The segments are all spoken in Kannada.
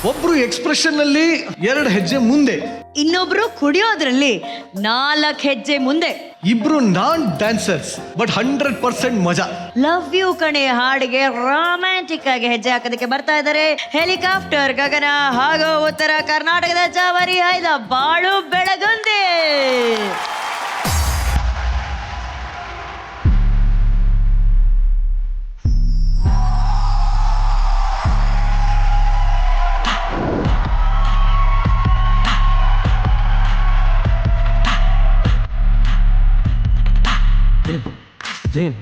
ಒಬ್ರು ಎಕ್ಸ್ಪ್ರೆಷನ್ ಅಲ್ಲಿ 2 ಹೆಜ್ಜೆ ಮುಂದೆ, ಇನ್ನೊಬ್ರು ಕುಡಿಯೋದ್ರಲ್ಲಿ 4 ಹೆಜ್ಜೆ ಮುಂದೆ. ಇಬ್ರು ನಾನ್ ಡ್ಯಾನ್ಸರ್ಸ್ ಬಟ್ 100% ಮಜಾ. ಲವ್ ಯು ಕಣೆ ಹಾಡಿಗೆ ರೊಮ್ಯಾಂಟಿಕ್ ಆಗಿ ಹೆಜ್ಜೆ ಹಾಕೋದಕ್ಕೆ ಬರ್ತಾ ಇದ್ದಾರೆ ಹೆಲಿಕಾಪ್ಟರ್ ಗಗನ ಹಾಗೂ ಉತ್ತರ ಕರ್ನಾಟಕದ ಜಾವರಿ ಆಯ್ದ ಬಾಳು ಬೆಳಗುಂದಿ. Then.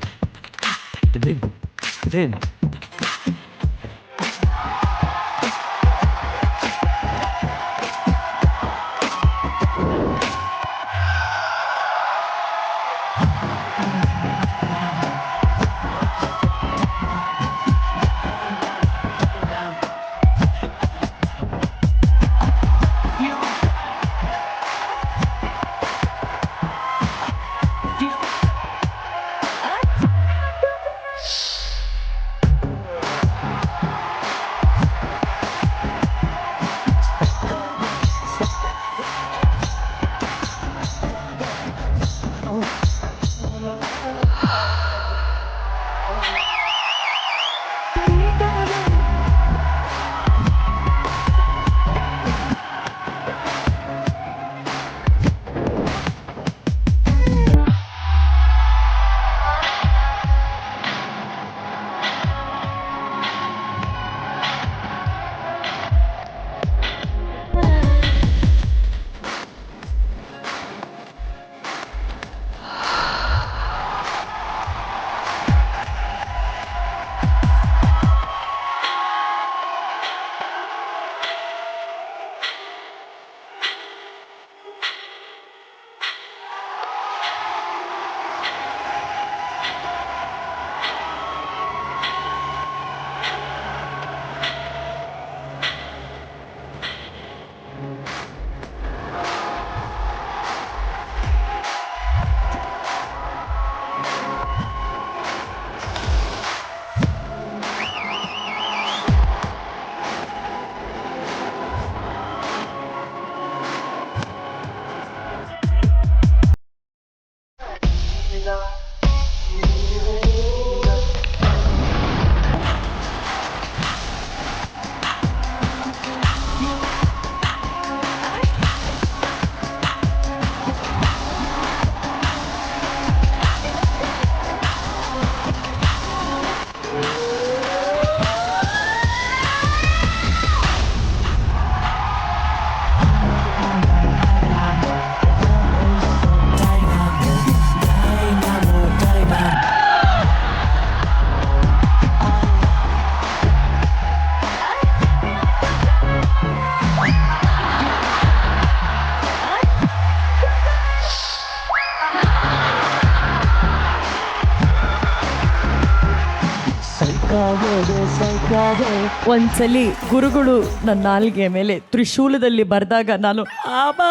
ಒಂದ್ಸಲಿ ಗುರುಗಳು ನನ್ನ ನಾಲ್ಗೆ ಮೇಲೆ ತ್ರಿಶೂಲದಲ್ಲಿ ಬರೆದಾಗ ನಾನು ಆಬಾ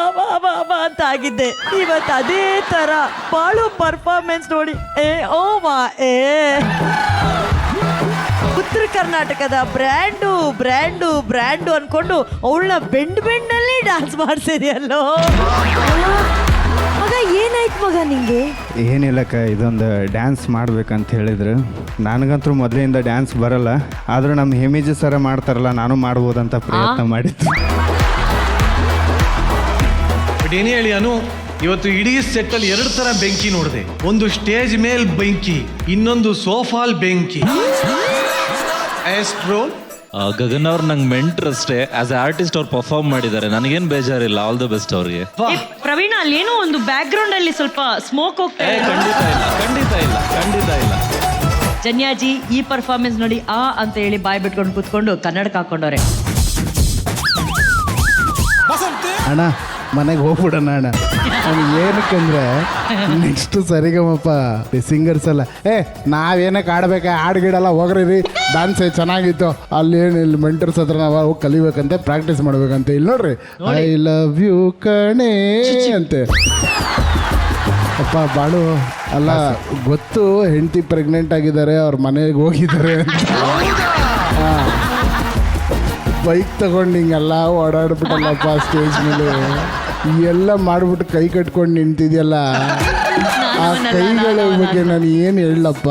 ಅಂತ ಆಗಿದ್ದೆ. ಇವತ್ತು ಅದೇ ತರ ಬಾಳು ಪರ್ಫಾರ್ಮೆನ್ಸ್ ನೋಡಿ ಉತ್ತರ ಕರ್ನಾಟಕದ ಬ್ರ್ಯಾಂಡು ಅನ್ಕೊಂಡು ಅವಳನ್ನ ಬೆಂಡಲ್ಲಿ ಡ್ಯಾನ್ಸ್ ಮಾಡ್ಸಿದ್ಯಲ್ಲೋ ಮಗ. ಏನಾಯ್ತು ಮಗ ನಿಂಗೆ? ಏನಿಲ್ಲಕ್ಕ, ಇದೊಂದು ಡ್ಯಾನ್ಸ್ ಮಾಡ್ಬೇಕಂತ ಹೇಳಿದ್ರು. ನನಗಂತೂ ಮೊದಲಿಂದ ಡ್ಯಾನ್ಸ್ ಬರಲ್ಲ, ಆದರೂ ನಮ್ಮ ಹೇಮಿಜ್ ಸರ ಮಾಡ್ತಾರಲ್ಲ, ನಾನು ಮಾಡ್ಬೋದಂತ ಪ್ರಯತ್ನ ಮಾಡಿದ್ದು. ಬಟ್ ಏನೇ ಹೇಳಿ ಅನು, ಇವತ್ತು ಇಡೀ ಸೆಟ್ಟಲ್ಲಿ 2 ಥರ ಬೆಂಕಿ ನೋಡಿದೆ. ಒಂದು ಸ್ಟೇಜ್ ಮೇಲ್ ಬೆಂಕಿ, ಇನ್ನೊಂದು ಸೋಫಾಲ್ ಬೆಂಕಿ. ಗಗನ್ ಅವ್ರು ನಂಗೆ ಮೆಂಟ್ರ್ ಅಷ್ಟೇ. ಆಸ್ ಎ ಆರ್ಟಿಸ್ಟ್ ಅವ್ರು ಪರ್ಫಾರ್ಮ್ ಮಾಡಿದ್ದಾರೆ, ನನಗೇನು ಬೇಜಾರಿಲ್ಲ. ಆಲ್ ದ ಬೆಸ್ಟ್ ಅವ್ರಿಗೆ. ಪ್ರವೀಣ್, ಅಲ್ಲಿ ಏನೋ ಒಂದು ಬ್ಯಾಕ್ ಗ್ರೌಂಡ್ ಅಲ್ಲಿ ಸ್ವಲ್ಪ ಸ್ಮೋಕ್ ಹೋಗ್ತಾ ಇದೆ. ಖಂಡಿತ ಇಲ್ಲ. ಜನ್ಯಾಜಿ ಈ ಪರ್ಫಾರ್ಮೆನ್ಸ್ ನೋಡಿ ಅಂತ ಹೇಳಿ ಬಾಯ್ ಬಿಟ್ಕೊಂಡು ಕೂತ್ಕೊಂಡು ಕನ್ನಡಕ ಹಾಕೊಂಡವ್ರೆ. ಅಣ್ಣ ಮನೆಗೆ ಹೋಗ್ಬಿಡೋಣ ಅಣ್ಣ. ನನಗೆ ಏನಕ್ಕಂದ್ರೆ ನೆಕ್ಸ್ಟ್ ಸರಿಗಮಪ್ಪ ಸಿಂಗರ್ಸ್ ಎಲ್ಲ ನಾವೇನಕ್ಕೆ ಆಡ್ಬೇಕು, ಹಾಡ್ಗಿಡಲ್ಲ ಹೋಗ್ರಿ ಡ್ಯಾನ್ಸ್ ಚೆನ್ನಾಗಿತ್ತು ಅಲ್ಲಿ ಇಲ್ಲಿ ಮೆಂಟರ್ಸ್ ಹತ್ರ ನಾವು ಹೋಗಿ ಕಲಿಬೇಕಂತೆ, ಪ್ರಾಕ್ಟೀಸ್ ಮಾಡ್ಬೇಕಂತ. ಇಲ್ಲಿ ನೋಡ್ರಿ, ಐ ಲವ್ ಯು ಕಣೆ ಅಂತೆ. ಅಪ್ಪ ಬಾಳು ಅಲ್ಲ, ಗೊತ್ತು ಹೆಂಡತಿ ಪ್ರೆಗ್ನೆಂಟ್ ಆಗಿದ್ದಾರೆ, ಅವ್ರ ಮನೆಗೆ ಹೋಗಿದ್ದಾರೆ ಅಂತ. ಬೈಕ್ ತಗೊಂಡು ಹಿಂಗೆಲ್ಲ ಓಡಾಡ್ಬಿಟ್ಟಲ್ಲಪ್ಪ ಸ್ಟೇಜ್ ಮೇಲೆ ಎಲ್ಲ ಮಾಡ್ಬಿಟ್ಟು ಕೈ ಕಟ್ಕೊಂಡು ನಿಂತಿದ್ಯಲ್ಲ, ಆ ಕೈಗಳ ಬಗ್ಗೆ ನಾನು ಏನು ಹೇಳಪ್ಪ.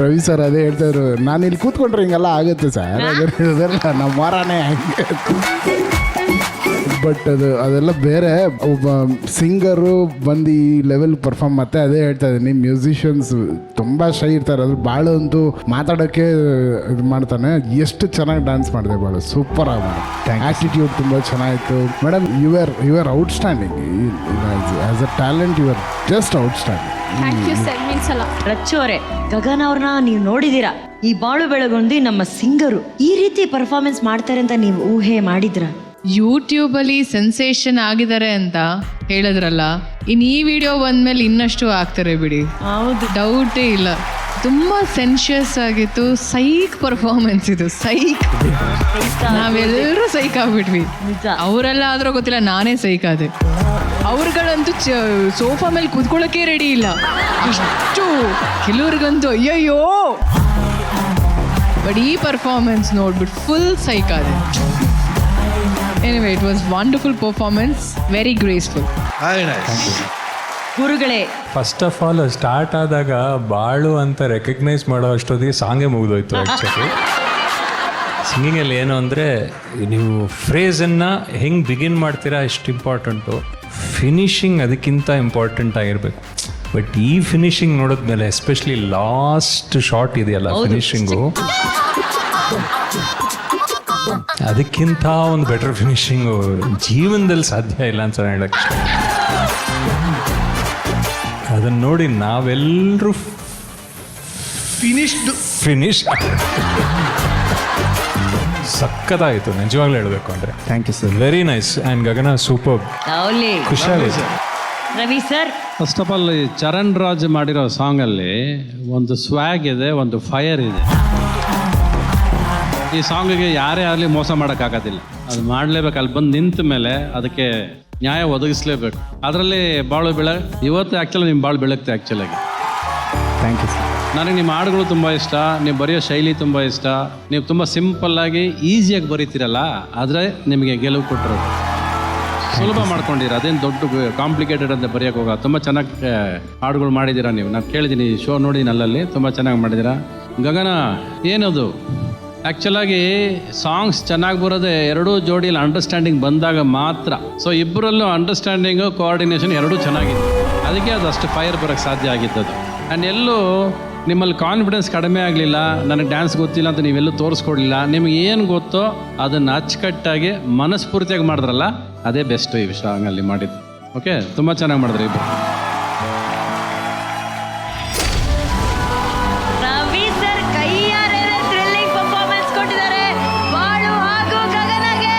ರವಿ ಸರ್ ಅದೇ ಹೇಳ್ತಾಯಿದ್ರು, ನಾನು ಇಲ್ಲಿ ಕೂತ್ಕೊಂಡ್ರೆ ಹಿಂಗೆಲ್ಲ ಆಗುತ್ತೆ ಸರ್, ಅದೆಲ್ಲ ನಮ್ಮ ವಾರನೇ ಹಂಗೆ. ಬಟ್ ಅದೆಲ್ಲ ಬೇರೆ. ಒಬ್ಬ ಸಿಂಗರು ಬಂದು ಈ ಲೆವೆಲ್ ಪರ್ಫಾರ್ಮ್, ಮತ್ತೆ ಅದೇ ಹೇಳ್ತಾ ಇದ್ದೀನಿ, ಮ್ಯೂಸಿಷಿಯನ್ಸ್ ತುಂಬ ಶೈ ಇರ್ತಾರೆ. ಅದ್ರ ಬಾಳು ಅಂತೂ ಮಾತಾಡೋಕ್ಕೆ ಇದು ಮಾಡ್ತಾನೆ. ಎಷ್ಟು ಚೆನ್ನಾಗಿ ಡ್ಯಾನ್ಸ್ ಮಾಡಿದೆ ಬಾಳು, ಸೂಪರ್ ಆಗಿ ಮಾಡಿ. ಆ್ಯಟಿಟ್ಯೂಡ್ ತುಂಬ ಚೆನ್ನಾಗಿತ್ತು madam. You are outstanding as a talent. You are just outstanding. Thank you sir, means ಅಲ್ಲ. ರಚ್ಚು ಅವರೇ, ಗಗನ್ ಅವ್ರನ್ನ ನೀವು ನೋಡಿದ್ದೀರಾ, ಈ ಬಾಳು ಬೆಳಗೊಂಡಿ ನಮ್ಮ ಸಿಂಗರು ಈ ರೀತಿ ಪರ್ಫಾರ್ಮೆನ್ಸ್ ಮಾಡ್ತಾರೆ ಅಂತ ನೀವು ಊಹೆ ಮಾಡಿದ್ರ? ಯೂಟ್ಯೂಬಲ್ಲಿ ಸೆನ್ಸೇಷನ್ ಆಗಿದ್ದಾರೆ ಅಂತ ಹೇಳಿದ್ರಲ್ಲ, ಇನ್ನು ಈ ವಿಡಿಯೋ ಬಂದ್ಮೇಲೆ ಇನ್ನಷ್ಟು ಆಗ್ತಾರೆ ಬಿಡಿ, ಹೌದು, ಡೌಟೇ ಇಲ್ಲ. ತುಂಬಾ ಸೆನ್ಷಿಯಸ್ ಆಗಿತ್ತು. ಸೈಕ್ ಪರ್ಫಾರ್ಮೆನ್ಸ್ ಇದು, ಸೈಕ್. ನಾವೆಲ್ಲರೂ ಸೈಕ್ ಆಗ್ಬಿಟ್ವಿ. ಅವರೆಲ್ಲ ಆದ್ರೂ ಗೊತ್ತಿಲ್ಲ, ನಾನೇ ಸೈಕ್ ಆದೆ. ಅವ್ರುಗಳಂತೂ ಸೋಫಾ ಮೇಲೆ ಕೂತ್ಕೊಳ್ಳೋಕೆ ರೆಡಿ ಇಲ್ಲ. ಇಷ್ಟು ಕೆಲವ್ರಿಗಂತೂ ಅಯ್ಯಯ್ಯೋ. ಬಟ್ ಈ ಪರ್ಫಾರ್ಮೆನ್ಸ್ ನೋಡ್ಬಿಟ್ಟು ಫುಲ್ ಸೈಕ್ ಆದೆ. Anyway, it was wonderful performance, very graceful. Very nice. ಗುರುಗಳೇ, ಫಸ್ಟ್ ಆಫ್ ಆಲ್ ಸ್ಟಾರ್ಟ್ ಆದಾಗ ಬಾಳು ಅಂತ ರೆಕಗ್ನೈಸ್ ಮಾಡೋ ಅಷ್ಟೊತ್ತಿಗೆ ಸಾಂಗೇ ಮುಗಿದೋಯ್ತು. ಆ್ಯಕ್ಚುಲಿ ಸಿಂಗಿಂಗಲ್ಲಿ ಏನು ಅಂದರೆ, ನೀವು ಫ್ರೇಸನ್ನು ಹೆಂಗೆ ಬಿಗಿನ್ ಮಾಡ್ತೀರಾ ಎಷ್ಟು ಇಂಪಾರ್ಟೆಂಟು, ಫಿನಿಷಿಂಗ್ ಅದಕ್ಕಿಂತ ಇಂಪಾರ್ಟೆಂಟ್ ಆಗಿರಬೇಕು. ಬಟ್ ಈ ಫಿನಿಷಿಂಗ್ ನೋಡಿದ್ಮೇಲೆ, ಎಸ್ಪೆಷಲಿ ಲಾಸ್ಟ್ ಶಾಟ್ ಇದೆಯಲ್ಲ ಫಿನಿಷಿಂಗು, ಅದಕ್ಕಿಂತ ಒಂದು ಬೆಟರ್ ಫಿನಿಷಿಂಗು ಜೀವನದಲ್ಲಿ ಸಾಧ್ಯ ಇಲ್ಲ ಅಂತ ಹೇಳಕ್ಕೆ. ಅದನ್ನು ನೋಡಿ ನಾವೆಲ್ಲರೂ ಫಿನಿಶ್ ಸಕ್ಕತ್ತಾಯಿತು ನಿಜವಾಗ್ಲೂ ಹೇಳಬೇಕು ಅಂದರೆ. Thank you sir. Very nice. And Gagana super, ಖುಷಿಯಾಗಿದೆ. Ravi sir, first of all Charan Raj ಮಾಡಿರೋ ಸಾಂಗಲ್ಲಿ ಒಂದು ಸ್ವ್ಯಾಗ್ ಇದೆ, ಒಂದು ಫೈರ್ ಇದೆ. ಈ ಸಾಂಗಿಗೆ ಯಾರೇ ಆಗಲಿ ಮೋಸ ಮಾಡೋಕ್ಕಾಗೋದಿಲ್ಲ, ಅದು ಮಾಡಲೇಬೇಕು. ಅಲ್ಲಿ ಬಂದು ನಿಂತ ಮೇಲೆ ಅದಕ್ಕೆ ನ್ಯಾಯ ಒದಗಿಸ್ಲೇಬೇಕು. ಅದರಲ್ಲಿ ಬಾಳು ಇವತ್ತು ಆ್ಯಕ್ಚುಲಿ ನಿಮ್ಮ ಬಾಳು ಬೆಳಗ್ತೆ. ಆ್ಯಕ್ಚುಲಾಗಿ ಥ್ಯಾಂಕ್ ಯು ಸರ್. ನನಗೆ ನಿಮ್ಮ ಹಾಡುಗಳು ತುಂಬ ಇಷ್ಟ, ನೀವು ಬರೆಯೋ ಶೈಲಿ ತುಂಬ ಇಷ್ಟ. ನೀವು ತುಂಬ ಸಿಂಪಲ್ಲಾಗಿ ಈಸಿಯಾಗಿ ಬರೀತೀರಲ್ಲ, ಆದರೆ ನಿಮಗೆ ಗೆಲುವು ಕೊಟ್ಟರು. ಸುಲಭ ಮಾಡ್ಕೊಂಡಿರ, ಅದೇನು ದೊಡ್ಡ ಕಾಂಪ್ಲಿಕೇಟೆಡ್ ಅಂತ ಬರೆಯೋಕೆ ಹೋಗ. ತುಂಬ ಚೆನ್ನಾಗಿ ಹಾಡುಗಳು ಮಾಡಿದ್ದೀರಾ ನೀವು. ನಾನು ಕೇಳಿದ್ದೀನಿ, ಶೋ ನೋಡಿದ್ದೀನಿ, ಅಲ್ಲಲ್ಲಿ ತುಂಬ ಚೆನ್ನಾಗಿ ಮಾಡಿದ್ದೀರಾ. ಗಗನ ಏನದು, ಆ್ಯಕ್ಚುಲಾಗಿ ಸಾಂಗ್ಸ್ ಚೆನ್ನಾಗಿ ಬರೋದೇ ಎರಡೂ ಜೋಡಿಯಲ್ಲಿ ಅಂಡರ್ಸ್ಟ್ಯಾಂಡಿಂಗ್ ಬಂದಾಗ ಮಾತ್ರ. ಸೊ ಇಬ್ಬರಲ್ಲೂ ಅಂಡರ್ಸ್ಟ್ಯಾಂಡಿಂಗು, ಕೋಆರ್ಡಿನೇಷನ್ ಎರಡೂ ಚೆನ್ನಾಗಿದೆ. ಅದಕ್ಕೆ ಅದು ಅಷ್ಟು ಫೈರ್ ಬರೋಕ್ಕೆ ಸಾಧ್ಯ ಆಗಿದ್ದದು. ಆ್ಯಂಡ್ ಎಲ್ಲೂ ನಿಮ್ಮಲ್ಲಿ ಕಾನ್ಫಿಡೆನ್ಸ್ ಕಡಿಮೆ ಆಗಲಿಲ್ಲ. ನನಗೆ ಡ್ಯಾನ್ಸ್ ಗೊತ್ತಿಲ್ಲ ಅಂತ ನೀವೆಲ್ಲೂ ತೋರಿಸ್ಕೊಡ್ಲಿಲ್ಲ. ನಿಮಗೆ ಏನು ಗೊತ್ತೋ ಅದನ್ನು ಅಚ್ಚುಕಟ್ಟಾಗಿ ಮನಸ್ಫೂರ್ತಿಯಾಗಿ ಮಾಡಿದ್ರಲ್ಲ, ಅದೇ ಬೆಸ್ಟು ಈ ಸಾಂಗಲ್ಲಿ ಮಾಡಿದ್ದು. ಓಕೆ, ತುಂಬ ಚೆನ್ನಾಗಿ ಮಾಡಿದ್ರಿ ಇಬ್ಬರು. ರವಿ ಸರ್ ಕೈಯಾರೆ ಥ್ರಿಲ್ಲಿಂಗ್ ಪರ್ಫಾರ್ಮೆನ್ಸ್ ಕೊಟ್ಟಿದ್ದಾರೆ ಬಾಳು ಹಾಗೂ ಗಗನಗೆ.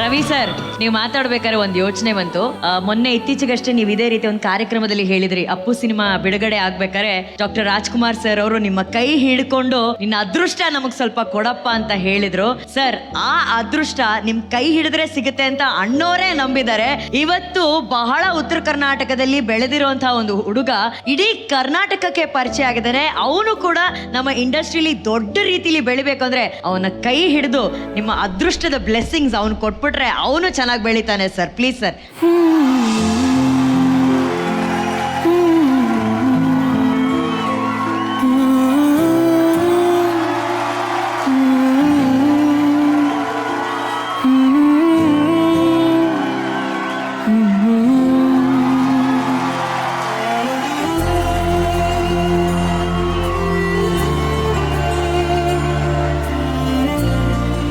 ರವಿ ಸರ್, ನೀವು ಮಾತಾಡ್ಬೇಕಾದ್ರೆ ಒಂದು ಯೋಚನೆ ಬಂತು. ಮೊನ್ನೆ ಇತ್ತೀಚೆಗಷ್ಟೇ ನೀವು ಇದೇ ರೀತಿ ಒಂದು ಕಾರ್ಯಕ್ರಮದಲ್ಲಿ ಹೇಳಿದ್ರಿ, ಅಪ್ಪು ಸಿನಿಮಾ ಬಿಡುಗಡೆ ಆಗ್ಬೇಕಾದ್ರೆ ಡಾಕ್ಟರ್ ರಾಜ್ಕುಮಾರ್ ಸರ್ ಅವರು ನಿಮ್ಮ ಕೈ ಹಿಡ್ಕೊಂಡು ನಿನ್ನ ಅದೃಷ್ಟ ನಮಗ್ ಸ್ವಲ್ಪ ಕೊಡಪ್ಪ ಅಂತ ಹೇಳಿದ್ರು. ಸರ್, ಆ ಅದೃಷ್ಟ ನಿಮ್ ಕೈ ಹಿಡಿದ್ರೆ ಸಿಗುತ್ತೆ ಅಂತ ಅಣ್ಣೋರೇ ನಂಬಿದ್ದಾರೆ. ಇವತ್ತು ಬಹಳ ಉತ್ತರ ಕರ್ನಾಟಕದಲ್ಲಿ ಬೆಳೆದಿರುವಂತಹ ಒಂದು ಹುಡುಗ ಇಡೀ ಕರ್ನಾಟಕಕ್ಕೆ ಪರಿಚಯ ಆಗಿದ್ದಾನೆ. ಅವನು ಕೂಡ ನಮ್ಮ ಇಂಡಸ್ಟ್ರಿಲಿ ದೊಡ್ಡ ರೀತಿಲಿ ಬೆಳಿಬೇಕಂದ್ರೆ ಅವನ ಕೈ ಹಿಡಿದು ನಿಮ್ಮ ಅದೃಷ್ಟದ ಬ್ಲೆಸ್ಸಿಂಗ್ಸ್ ಅವನು ಕೊಟ್ಬಿಟ್ರೆ ಅವನು ಚೆನ್ನಾಗಿ ಬೆಳಿತಾನೆ ಸರ್. Please sir.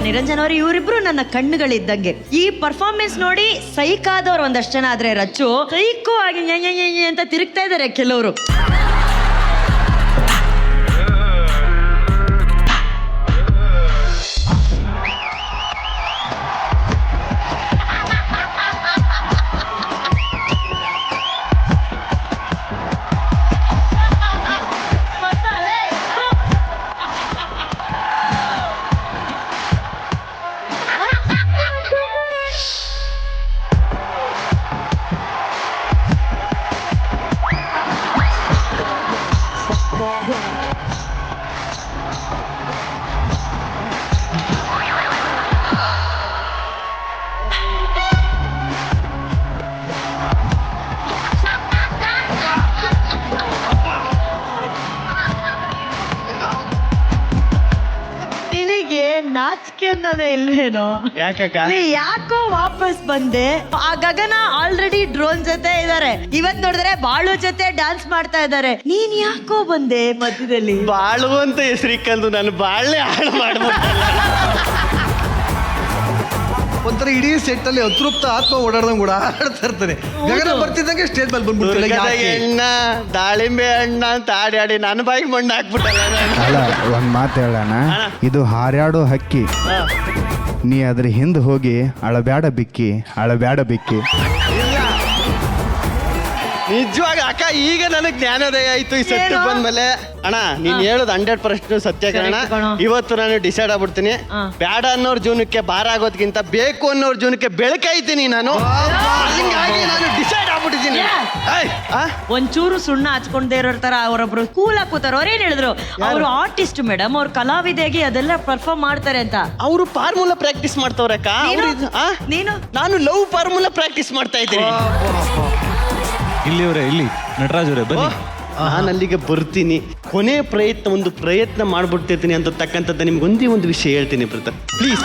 ನಿರಂಜನ್ ಅವರು ಇವರಿಬ್ರು ನನ್ನ ಕಣ್ಣುಗಳಿದ್ದಂಗೆ. ಈ ಪರ್ಫಾರ್ಮೆನ್ಸ್ ನೋಡಿ ಸೈಕ್ ಆದವ್ರು ಒಂದಷ್ಟು ಜನ, ಆದ್ರೆ ರಚ್ಚು ಸೈಕು ಆಗಿ ಅಂತ ತಿರುಗ್ತಾ ಇದಾರೆ ಕೆಲವರು. ಸಂಬಂಧನೇ ಇಲ್ವೇನೋ? ಯಾಕಕ್ಕ? ನೀ ಯಾಕೋ ವಾಪಸ್ ಬಂದೆ? ಆ ಗಗನ ಆಲ್ರೆಡಿ ಡ್ರೋನ್ ಜೊತೆ ಇದಾರೆ, ಇವತ್ ನೋಡಿದ್ರೆ ಬಾಳು ಜೊತೆ ಡ್ಯಾನ್ಸ್ ಮಾಡ್ತಾ ಇದಾರೆ, ನೀನ್ ಯಾಕೋ ಬಂದೆ ಮಧ್ಯದಲ್ಲಿ? ಬಾಳು ಅಂತ ಹೆಸರಿಕ್ಕಂದು ನಾನು ಬಾಳ್ನೆ ಹಾಳು ಮಾಡ್ಬಿಟ್ಟಲ್ಲ. ಒಂಥರ ಇಡೀ ಸೆಟ್ ಅಲ್ಲಿ ಅತೃಪ್ತ ಆತ್ಮ ಓಡಾಡ್ದಂಗ್ ಓಡಾಡ್ತಾ ಇರ್ತಾನೆ. ಗಗನ ಬರ್ತಿದ್ದಂಗೆ ಸ್ಟೇಜ್ ಮೇಲೆ ಬಂದ್ಬಿಡ್ತಾರೆ. ದುರ್ಗದ ಎಣ್ಣ ದಾಳಿಂಬೆ ಹಣ್ಣ ಅಂತ ಆಡಿ ಆಡಿ ನನ್ನ ಬಾಯಿಗೆ ಮಣ್ಣು ಹಾಕ್ಬಿಟ್ಟಲ್ಲ ನಾನು. ಅಲ್ಲ ಒಂದು ಮಾತು ಹೇಳೋಣ, ಇದು ಹಾರ್ಯಾಡೋ ಹಕ್ಕಿ, ನೀ ಅದ್ರ ಹಿಂದೆ ಹೋಗಿ ಅಳಬ್ಯಾಡ ಬಿಕ್ಕಿ ಅಳಬ್ಯಾಡ ಬಿಕ್ಕಿ. ಇಲ್ಲ ನಿಜವಾಗ ಅಕ್ಕ, ಈಗ ನನಗೆ ಜ್ಞಾನೋದಯ ಆಯ್ತು ಈ ಸೆಟ್ ಏನು? ಬಂದ್ಮೇಲೆ. ಅಣ್ಣ ನೀನ್ ಹೇಳೋದು 100% ಸತ್ಯ ಕಣ. Correct ಕಣೋ. ಇವತ್ತು ನಾನು ಡಿಸೈಡ್ ಆಗ್ಬಿಡ್ತೀನಿ, ಬೇಡ ಅನ್ನೋರ್ ಜೀವನಕ್ಕೆ ಭಾರ ಆಗೋದ್ಕಿಂತ ಬೇಕು ಅನ್ನೋರ್ ಜೀವನಕ್ಕೆ ಬೆಳಕಾಯ್ತೀನಿ ನಾನು. ಹಿಂಗಾಗಿ ನಾನು ಡಿಸೈಡ್ ಆಗ್ಬಿಟ್ಟಿದ್ದೀನಿ. ಏಯ್, ಆ? ಒಂಚೂರು ಸುಣ್ಣ ಹಚ್ಕೊಂಡೇ ಇರೋ ತರ ಅವರೊಬ್ರು ಕೂಲ್ ಕೂತಾರ. ಅವ್ರೇನ್ ಹೇಳಿದ್ರು? ಅವರು ಆರ್ಟಿಸ್ಟ್ ಮೇಡಮ್, ಅವ್ರು ಕಲಾವಿದೆಯಾಗಿ ಅದೆಲ್ಲ ಪರ್ಫಾರ್ಮ್ ಮಾಡ್ತಾರೆ ಅಂತ. ಅವರು ಫಾರ್ಮುಲಾ ಪ್ರಾಕ್ಟೀಸ್ ಮಾಡ್ತವ್ರಕ್ಕ. ನೀನು? ನಾನು ಲವ್ ಫಾರ್ಮುಲಾ ಪ್ರಾಕ್ಟೀಸ್ ಮಾಡ್ತಾ ಇದ್ದೀನಿ. ಇಲ್ಲಿಯವರೇ, ಇಲ್ಲಿ ನಟರಾಜ್ ಅವರೇ ಬನ್ನಿ. ನಾನು ಅಲ್ಲಿಗೆ ಬರ್ತೀನಿ, ಕೊನೆ ಒಂದು ಪ್ರಯತ್ನ ಮಾಡ್ಬಿಡ್ತಿರ್ತೀನಿ ಅಂತ ತಕ್ಕಂಥದ್ದು ನಿಮ್ಗೆ ಒಂದು ವಿಷಯ ಹೇಳ್ತೀನಿ ಬ್ರದರ್, ಪ್ಲೀಸ್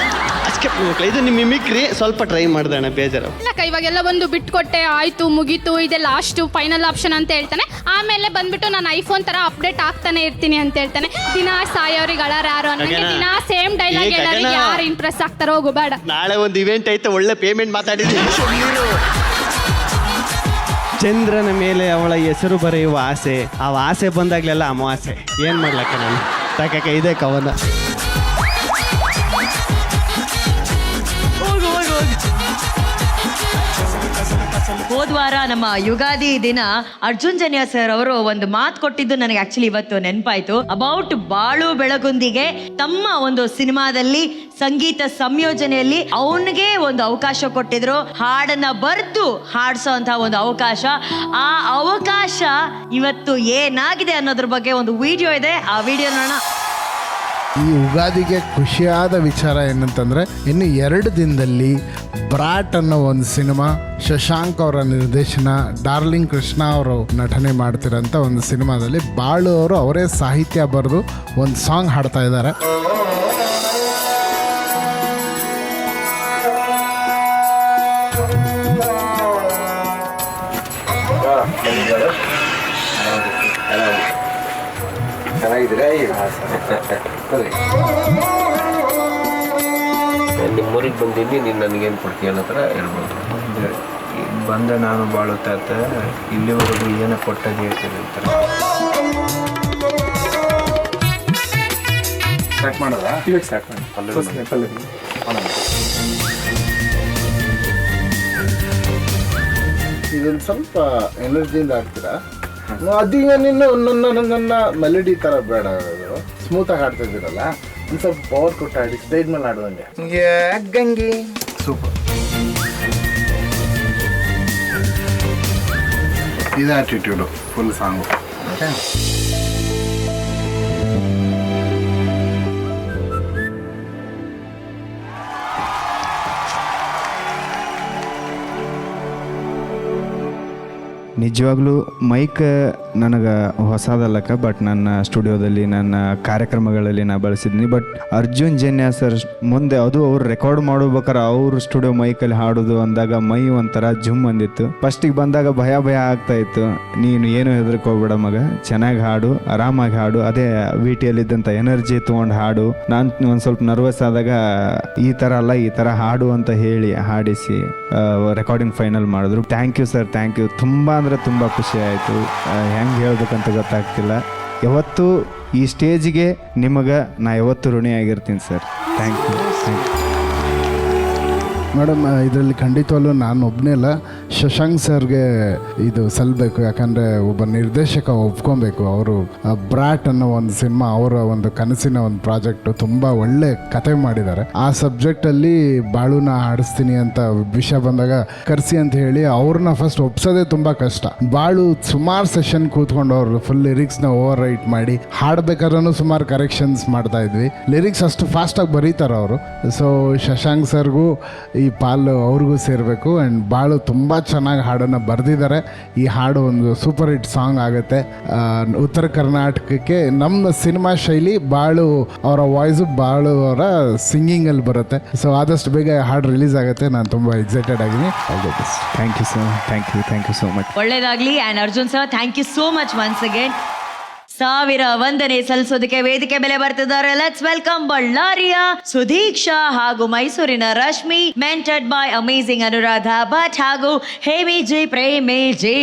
ಅಷ್ಟೇ. ಇದು ನಿಮ್ಮ ಮಿಮಿಕ್ರಿ ಸ್ವಲ್ಪ ಟ್ರೈ ಮಾಡ್ದಣ್ಣ, ಬೇಜಾರು ಇವಾಗೆಲ್ಲ ಒಂದು ಬಿಟ್ಕೊಟ್ಟೆ, ಆಯ್ತು ಮುಗೀತು, ಇದೆ ಲಾಸ್ಟ್ ಫೈನಲ್ ಆಪ್ಷನ್ ಅಂತ ಹೇಳ್ತಾನೆ. ಆಮೇಲೆ ಬಂದ್ಬಿಟ್ಟು ನಾನು ಐಫೋನ್ ತರ ಅಪ್ಡೇಟ್ ಆಗ್ತಾನೆ ಇರ್ತೀನಿ ಅಂತ ಹೇಳ್ತಾನೆ. ದಿನ ಸಾಯೋರಿಗೆ ಅಳಾರು ಅನ್ನಂಗೆ ದಿನ ಸೇಮ್ ಡೈಲಾಗ್ ಹೇಳೋರಿಗೆ ಯಾರು ಇಂಪ್ರೆಸ್ ಆಗ್ತಾರೋ ಹೋಗಬೇಡ. ನಾಳೆ ಒಂದು ಇವೆಂಟ್ ಐತೆ, ಒಳ್ಳೆ ಪೇಮೆಂಟ್ ಮಾತಾಡಿದ್ದೀನಿ. ಚಂದ್ರನ ಮೇಲೆ ಅವಳ ಹೆಸರು ಬರೆಯುವ ಆಸೆ, ಆ ಆಸೆ ಬಂದಾಗ್ಲೆಲ್ಲ ಅಮಾವಾಸೆ. ಏನ್ ಮಾಡ್ಲಕ್ಕ ನಾನು, ತಾಕಕ್ಕ ಇದೆ ಕವನ. ಹೋದ್ವಾರ ನಮ್ಮ ಯುಗಾದಿ ದಿನ ಅರ್ಜುನ್ ಜನ್ಯ ಸರ್ ಅವರು ಒಂದು ಮಾತು ಕೊಟ್ಟಿದ್ದು ನನಗೆ ಆಕ್ಚುಲಿ ಇವತ್ತು ನೆನಪಾಯ್ತು. ಅಬೌಟ್ ಬಾಳು ಬೆಳಗುಂದಿಗೆ ತಮ್ಮ ಒಂದು ಸಿನಿಮಾದಲ್ಲಿ ಸಂಗೀತ ಸಂಯೋಜನೆಯಲ್ಲಿ ಅವನಿಗೆ ಒಂದು ಅವಕಾಶ ಕೊಟ್ಟಿದ್ರು, ಹಾಡನ್ನ ಬರ್ದು ಹಾಡ್ಸೋ ಅಂತ ಒಂದು ಅವಕಾಶ. ಆ ಅವಕಾಶ ಇವತ್ತು ಏನಾಗಿದೆ ಅನ್ನೋದ್ರ ಬಗ್ಗೆ ಒಂದು ವಿಡಿಯೋ ಇದೆ, ಆ ವಿಡಿಯೋ ನೋಡೋಣ. ಈ ಯುಗಾದಿಗೆ ಖುಷಿಯಾದ ವಿಚಾರ ಏನಂತಂದರೆ, ಇನ್ನು 2 ದಿನದಲ್ಲಿ ಬ್ರಾಟ್ ಅನ್ನೋ ಒಂದು ಸಿನಿಮಾ, ಶಶಾಂಕ್ ಅವರ ನಿರ್ದೇಶನ, ಡಾರ್ಲಿಂಗ್ ಕೃಷ್ಣ ಅವರು ನಟನೆ ಮಾಡ್ತಿರೋಂಥ ಒಂದು ಸಿನಿಮಾದಲ್ಲಿ ಬಾಳು ಅವರು ಅವರೇ ಸಾಹಿತ್ಯ ಬರೆದು ಒಂದು ಸಾಂಗ್ ಹಾಡ್ತಾ ಇದ್ದಾರೆ. ನಿಮ್ಮೂರಿಗೆ ಬಂದೀನಿ, ನೀನು ನನಗೇನು ಕೊಡ್ತೀಯ ಅನ್ನೋ ಥರ ಹೇಳ್ಬೋದು. ಬಂದೆ ನಾನು ಬಾಳುತ್ತಾ ಇರ್ತೆ, ಇಲ್ಲಿವರೆಗೂ ಏನೋ ಕೊಟ್ಟದ್ದು ಹೇಳ್ತೀನಿ ಅಂತಾರೆ. ಸ್ಟಾರ್ಟ್ ಮಾಡೋದಾ? ಇವಾಗ ಸ್ಟಾರ್ಟ್ ಮಾಡಿ. ಇದೊಂದು ಸ್ವಲ್ಪ ಎನರ್ಜಿಯಿಂದ ಆಗ್ತೀರಾ? ಅದೀಗ ನಿನ್ನ ನನ್ನ ಮೆಲಡಿ ಥರ ಬೇಡ, ಅದು ಸ್ಮೂತಾಗಿ ಹಾಡ್ತಾ ಇದ್ದೀರಲ್ಲ, ಒಂದು ಸ್ವಲ್ಪ ಪವರ್ ಕೊಟ್ಟು ಹಾಡಿ, ಸ್ಟೇಜ್ ಮೇಲೆ ಹಾಡುವಂಗೆ. ಗಂಗಿ ಸೂಪರ್. ಇದು ಆಟಿಟ್ಯೂಡು ಫುಲ್ ಸಾಂಗು. ಓಕೆ, ನಿಜವಾಗ್ಲೂ ಮೈಕ್ ನನಗೆ ಹೊಸದಲ್ಲಕ್ಕ, ಬಟ್ ನನ್ನ ಸ್ಟುಡಿಯೋದಲ್ಲಿ ನನ್ನ ಕಾರ್ಯಕ್ರಮಗಳಲ್ಲಿ ನಾ ಬಳಸಿದ್ದೀನಿ. ಬಟ್ ಅರ್ಜುನ್ ಜನ್ಯ ಸರ್ ಮುಂದೆ ಅದು ಅವ್ರು ರೆಕಾರ್ಡ್ ಮಾಡ್ಬೇಕಾರೆ ಅವ್ರ ಸ್ಟುಡಿಯೋ ಮೈಕಲ್ಲಿ ಹಾಡೋದು ಅಂದಾಗ ಮೈ ಒಂಥರ ಜುಮ್ ಅಂದಿತ್ತು. ಫಸ್ಟಿಗೆ ಬಂದಾಗ ಭಯ ಆಗ್ತಾ ಇತ್ತು. ನೀನು ಏನು ಹೆದರ್ಕೋಬೇಡ ಮಗ, ಚೆನ್ನಾಗಿ ಹಾಡು, ಆರಾಮಾಗಿ ಹಾಡು, ಅದೇ ವಿಟಿಯಲ್ಲಿದ್ದಂಥ ಎನರ್ಜಿ ತೊಗೊಂಡು ಹಾಡು. ನಾನು ಒಂದು ಸ್ವಲ್ಪ ನರ್ವಸ್ ಆದಾಗ ಈ ಥರ ಅಲ್ಲ, ಈ ಥರ ಹಾಡು ಅಂತ ಹೇಳಿ ಹಾಡಿಸಿ ರೆಕಾರ್ಡಿಂಗ್ ಫೈನಲ್ ಮಾಡಿದ್ರು. Thank you sir, thank you. ತುಂಬ ಖುಷಿ ಆಯಿತು. ಹೆಂಗೆ ಹೇಳ್ಬೇಕಂತ ಗೊತ್ತಾಗ್ತಿಲ್ಲ. ಯಾವತ್ತೂ ಈ ಸ್ಟೇಜಿಗೆ ನಿಮಗೆ ನಾ ಯಾವತ್ತೂ ಋಣಿಯಾಗಿರ್ತೀನಿ ಸರ್. Thank you. ಮೇಡಮ್, ಇದರಲ್ಲಿ ಖಂಡಿತವಲ್ಲೂ ನಾನು ಒಬ್ಬನೇ ಅಲ್ಲ, ಶಶಾಂಕ್ ಸರ್ಗೆ ಇದು ಸಲ್ಲಬೇಕು. ಯಾಕಂದರೆ ಒಬ್ಬ ನಿರ್ದೇಶಕ ಒಪ್ಕೊಬೇಕು. ಅವರು ಬ್ರಾಟ್ ಅನ್ನೋ ಒಂದು ಸಿನಿಮಾ, ಅವರ ಒಂದು ಕನಸಿನ ಒಂದು ಪ್ರಾಜೆಕ್ಟು, ತುಂಬ ಒಳ್ಳೆ ಕತೆ ಮಾಡಿದ್ದಾರೆ. ಆ ಸಬ್ಜೆಕ್ಟಲ್ಲಿ ಬಾಳುನ ಆಡಿಸ್ತೀನಿ ಅಂತ ವಿಷಯ ಬಂದಾಗ ಕರೆಸಿ ಅಂತ ಹೇಳಿ ಅವ್ರನ್ನ ಫಸ್ಟ್ ಒಪ್ಸೋದೇ ತುಂಬ ಕಷ್ಟ. ಬಾಳು ಸುಮಾರು ಸೆಷನ್ ಕೂತ್ಕೊಂಡು ಅವರು ಫುಲ್ ಲಿರಿಕ್ಸ್ನ ಓವರ್ ರೈಟ್ ಮಾಡಿ ಹಾಡ್ಬೇಕಾದ್ರೂ ಸುಮಾರು ಕರೆಕ್ಷನ್ಸ್ ಮಾಡ್ತಾ ಇದ್ವಿ. ಲಿರಿಕ್ಸ್ ಅಷ್ಟು ಫಾಸ್ಟಾಗಿ ಬರೀತಾರೆ ಅವರು. ಸೊ ಶಶಾಂಕ್ ಸರ್ಗೂ ಈ ಪಾಲು ಅವ್ರಿಗೂ ಸೇರಬೇಕು. ಆ್ಯಂಡ್ ಬಾಳು ತುಂಬ ಚೆನ್ನಾಗಿ ಹಾಡನ್ನು ಬರೆದಿದ್ದಾರೆ. ಈ ಹಾಡು ಒಂದು ಸೂಪರ್ ಹಿಟ್ ಸಾಂಗ್ ಆಗುತ್ತೆ. ಉತ್ತರ ಕರ್ನಾಟಕಕ್ಕೆ ನಮ್ಮ ಸಿನಿಮಾ ಶೈಲಿ ಬಾಳು ಅವರ ವಾಯ್ಸು ಬಾಳು ಅವರ ಸಿಂಗಿಂಗಲ್ಲಿ ಬರುತ್ತೆ. ಸೊ ಆದಷ್ಟು ಬೇಗ ಹಾಡು ರಿಲೀಸ್ ಆಗುತ್ತೆ. ನಾನು ತುಂಬ ಎಕ್ಸೈಟೆಡ್ ಆಗಿದ್ದೀನಿ. Thank you sir, thank you so much. ಒಳ್ಳೇದಾಗ್ಲಿ. And Arjun sir, thank you so much once again. 1000 ವಂದನೆ ಸಲ್ಲಿಸೋದಕ್ಕೆ ವೇದಿಕೆ ಬೆಲೆ ಬರ್ತಿದ್ದಾರೆ. ಲೆಟ್ಸ್ ವೆಲ್ಕಮ್ ಬಳ್ಳಾರಿಯ ಸುಧೀಕ್ಷಾ ಹಾಗೂ ಮೈಸೂರಿನ ರಶ್ಮಿ, ಮೆಂಟರ್ಡ್ ಬೈ ಅಮೇಜಿಂಗ್ ಅನುರಾಧ ಭಟ್ ಹಾಗೂ ಹೇಮಿ ಜಿ ಪ್ರೇಮಿ ಜಿ.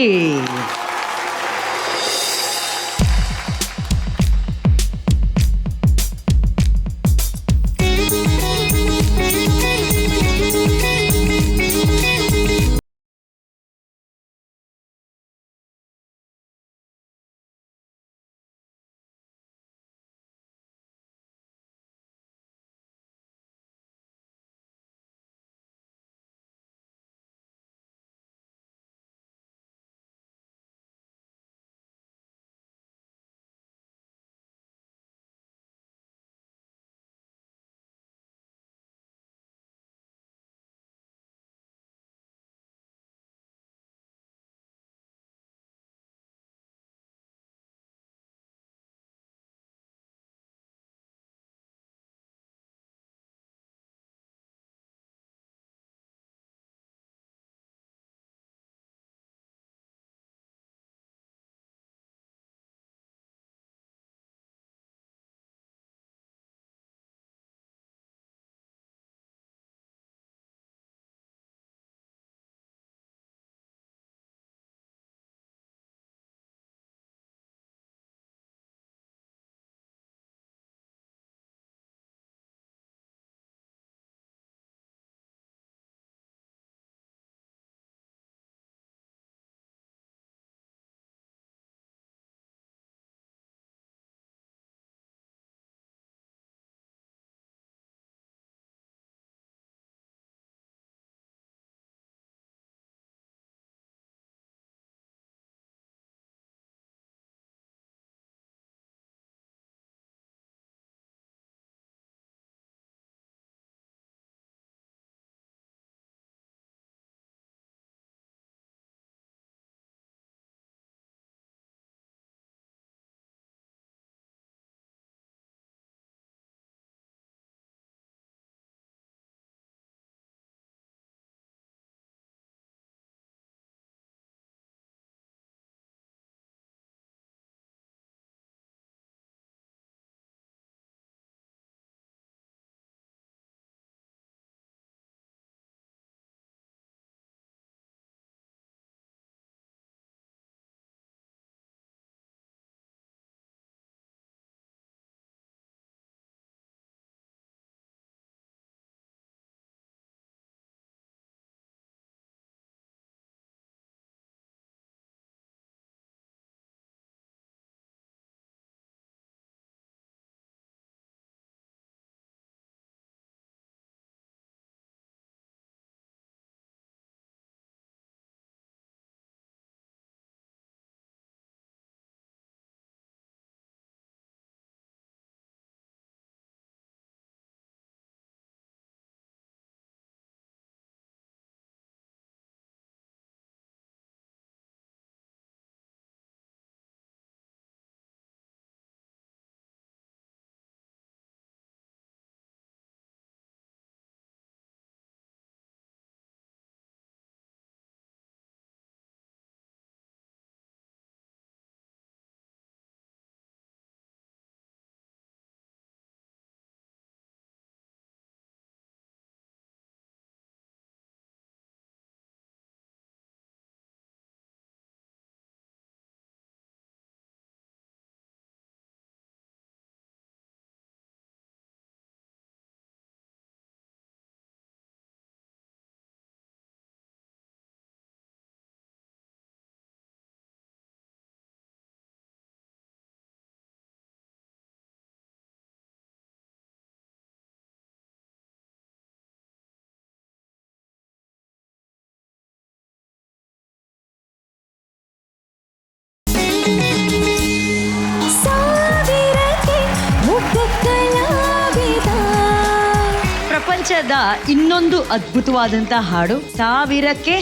ಪ್ರಪಂಚದ ಇನ್ನೊಂದು ಅದ್ಭುತವಾದಂತ ಹಾಡು 1000ಕ್ಕೆ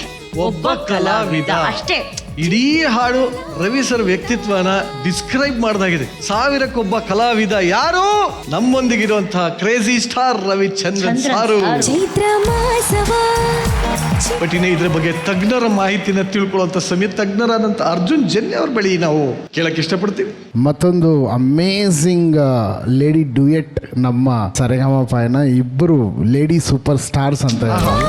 ಒಬ್ಬ ಕಲಾವಿದ. ಅಷ್ಟೇ. ಇಡೀ ಹಾಡು ರವಿ ಸರ್ ವ್ಯಕ್ತಿತ್ವನ ಡಿಸ್ಕ್ರೈಬ್ ಮಾಡ್ದಾಗಿದೆ. 1000ಕ್ಕೊಬ್ಬ ಕಲಾವಿದ ಯಾರು? ನಮ್ಮೊಂದಿಗಿರುವಂತಹ ಕ್ರೇಜಿ ಸ್ಟಾರ್ ರವಿಚಂದ್ರನ್ ಸಾರು. ಬಟ್ ಇನ್ನೇ ಇದ್ರ ಬಗ್ಗೆ ತಜ್ಞರ ಮಾಹಿತಿನ ತಿಳ್ಕೊಳ್ಳುವಂತ ಸಮಯ ತಜ್ಞರಾದಂತ ಅರ್ಜುನ್ ಜನ್ಯ ಅವ್ರ ಬಳಿ ನಾವು ಕೇಳಕ್ ಇಷ್ಟಪಡ್ತೀವಿ. ಮತ್ತೊಂದು ಅಮೇಝಿಂಗ್ ಲೇಡಿ ಡ್ಯೂಯೆಟ್ ನಮ್ಮ ಸರಿಗಮಪನ ಇಬ್ಬರು ಲೇಡಿ ಸೂಪರ್ ಸ್ಟಾರ್ಸ್ ಅಂತ ಹೇಳ್ಬೋದು,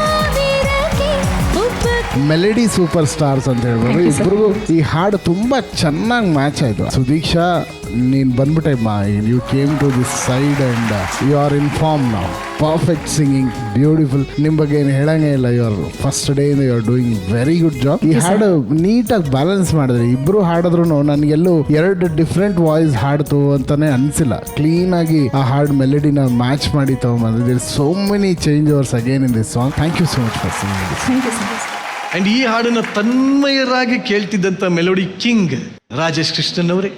ಮೆಲಡಿ ಸೂಪರ್ ಸ್ಟಾರ್ಸ್ ಅಂತ ಹೇಳ್ಬೋದು. ಇಬ್ಬರಿಗೂ ಈ ಹಾಡು ತುಂಬಾ ಚೆನ್ನಾಗಿ ಮ್ಯಾಚ್ ಆಯ್ತು. ಸುದೀಕ್ಷಾ, ನೀನು ಬಂದ್ಬಿಟ್ಟೆ you came to this side and you are in form ನಾವು. Perfect singing, beautiful. ನಿಮ್ಮ ಬಗ್ಗೆ ಏನು ಹೇಳಂಗೇ ಇಲ್ಲ. ಯು ಆರ್ ಫಸ್ಟ್ ಡೇ ಇಂದ you are doing very good job. ಈ ಹಾಡು ನೀಟಾಗಿ ಬ್ಯಾಲೆನ್ಸ್ ಮಾಡಿದ್ರಿ. ಇಬ್ರು ಹಾಡಿದ್ರು ನನಗೆಲ್ಲೂ 2 ಡಿಫ್ರೆಂಟ್ ವಾಯ್ಸ್ ಹಾಡ್ತು ಅಂತಾನೆ ಅನ್ಸಿಲ್ಲ. ಕ್ಲೀನ್ ಆಗಿ ಆ ಹಾಡು ಮೆಲಡಿನ ಮ್ಯಾಚ್ ಮಾಡಿ ತಗೊಂಡ್ಬಂದಿದ್ದೀರಿ. So many change overs again in this song. Thank you so much for singing. And ಈ ಹಾಡನ್ನ ತನ್ಮಯರಾಗಿ ಕೇಳ್ತಿದ್ದಂತ ಮೆಲೋಡಿ ಕಿಂಗ್ ರಾಜೇಶ್ ಕೃಷ್ಣನ್ ಅವರೇ.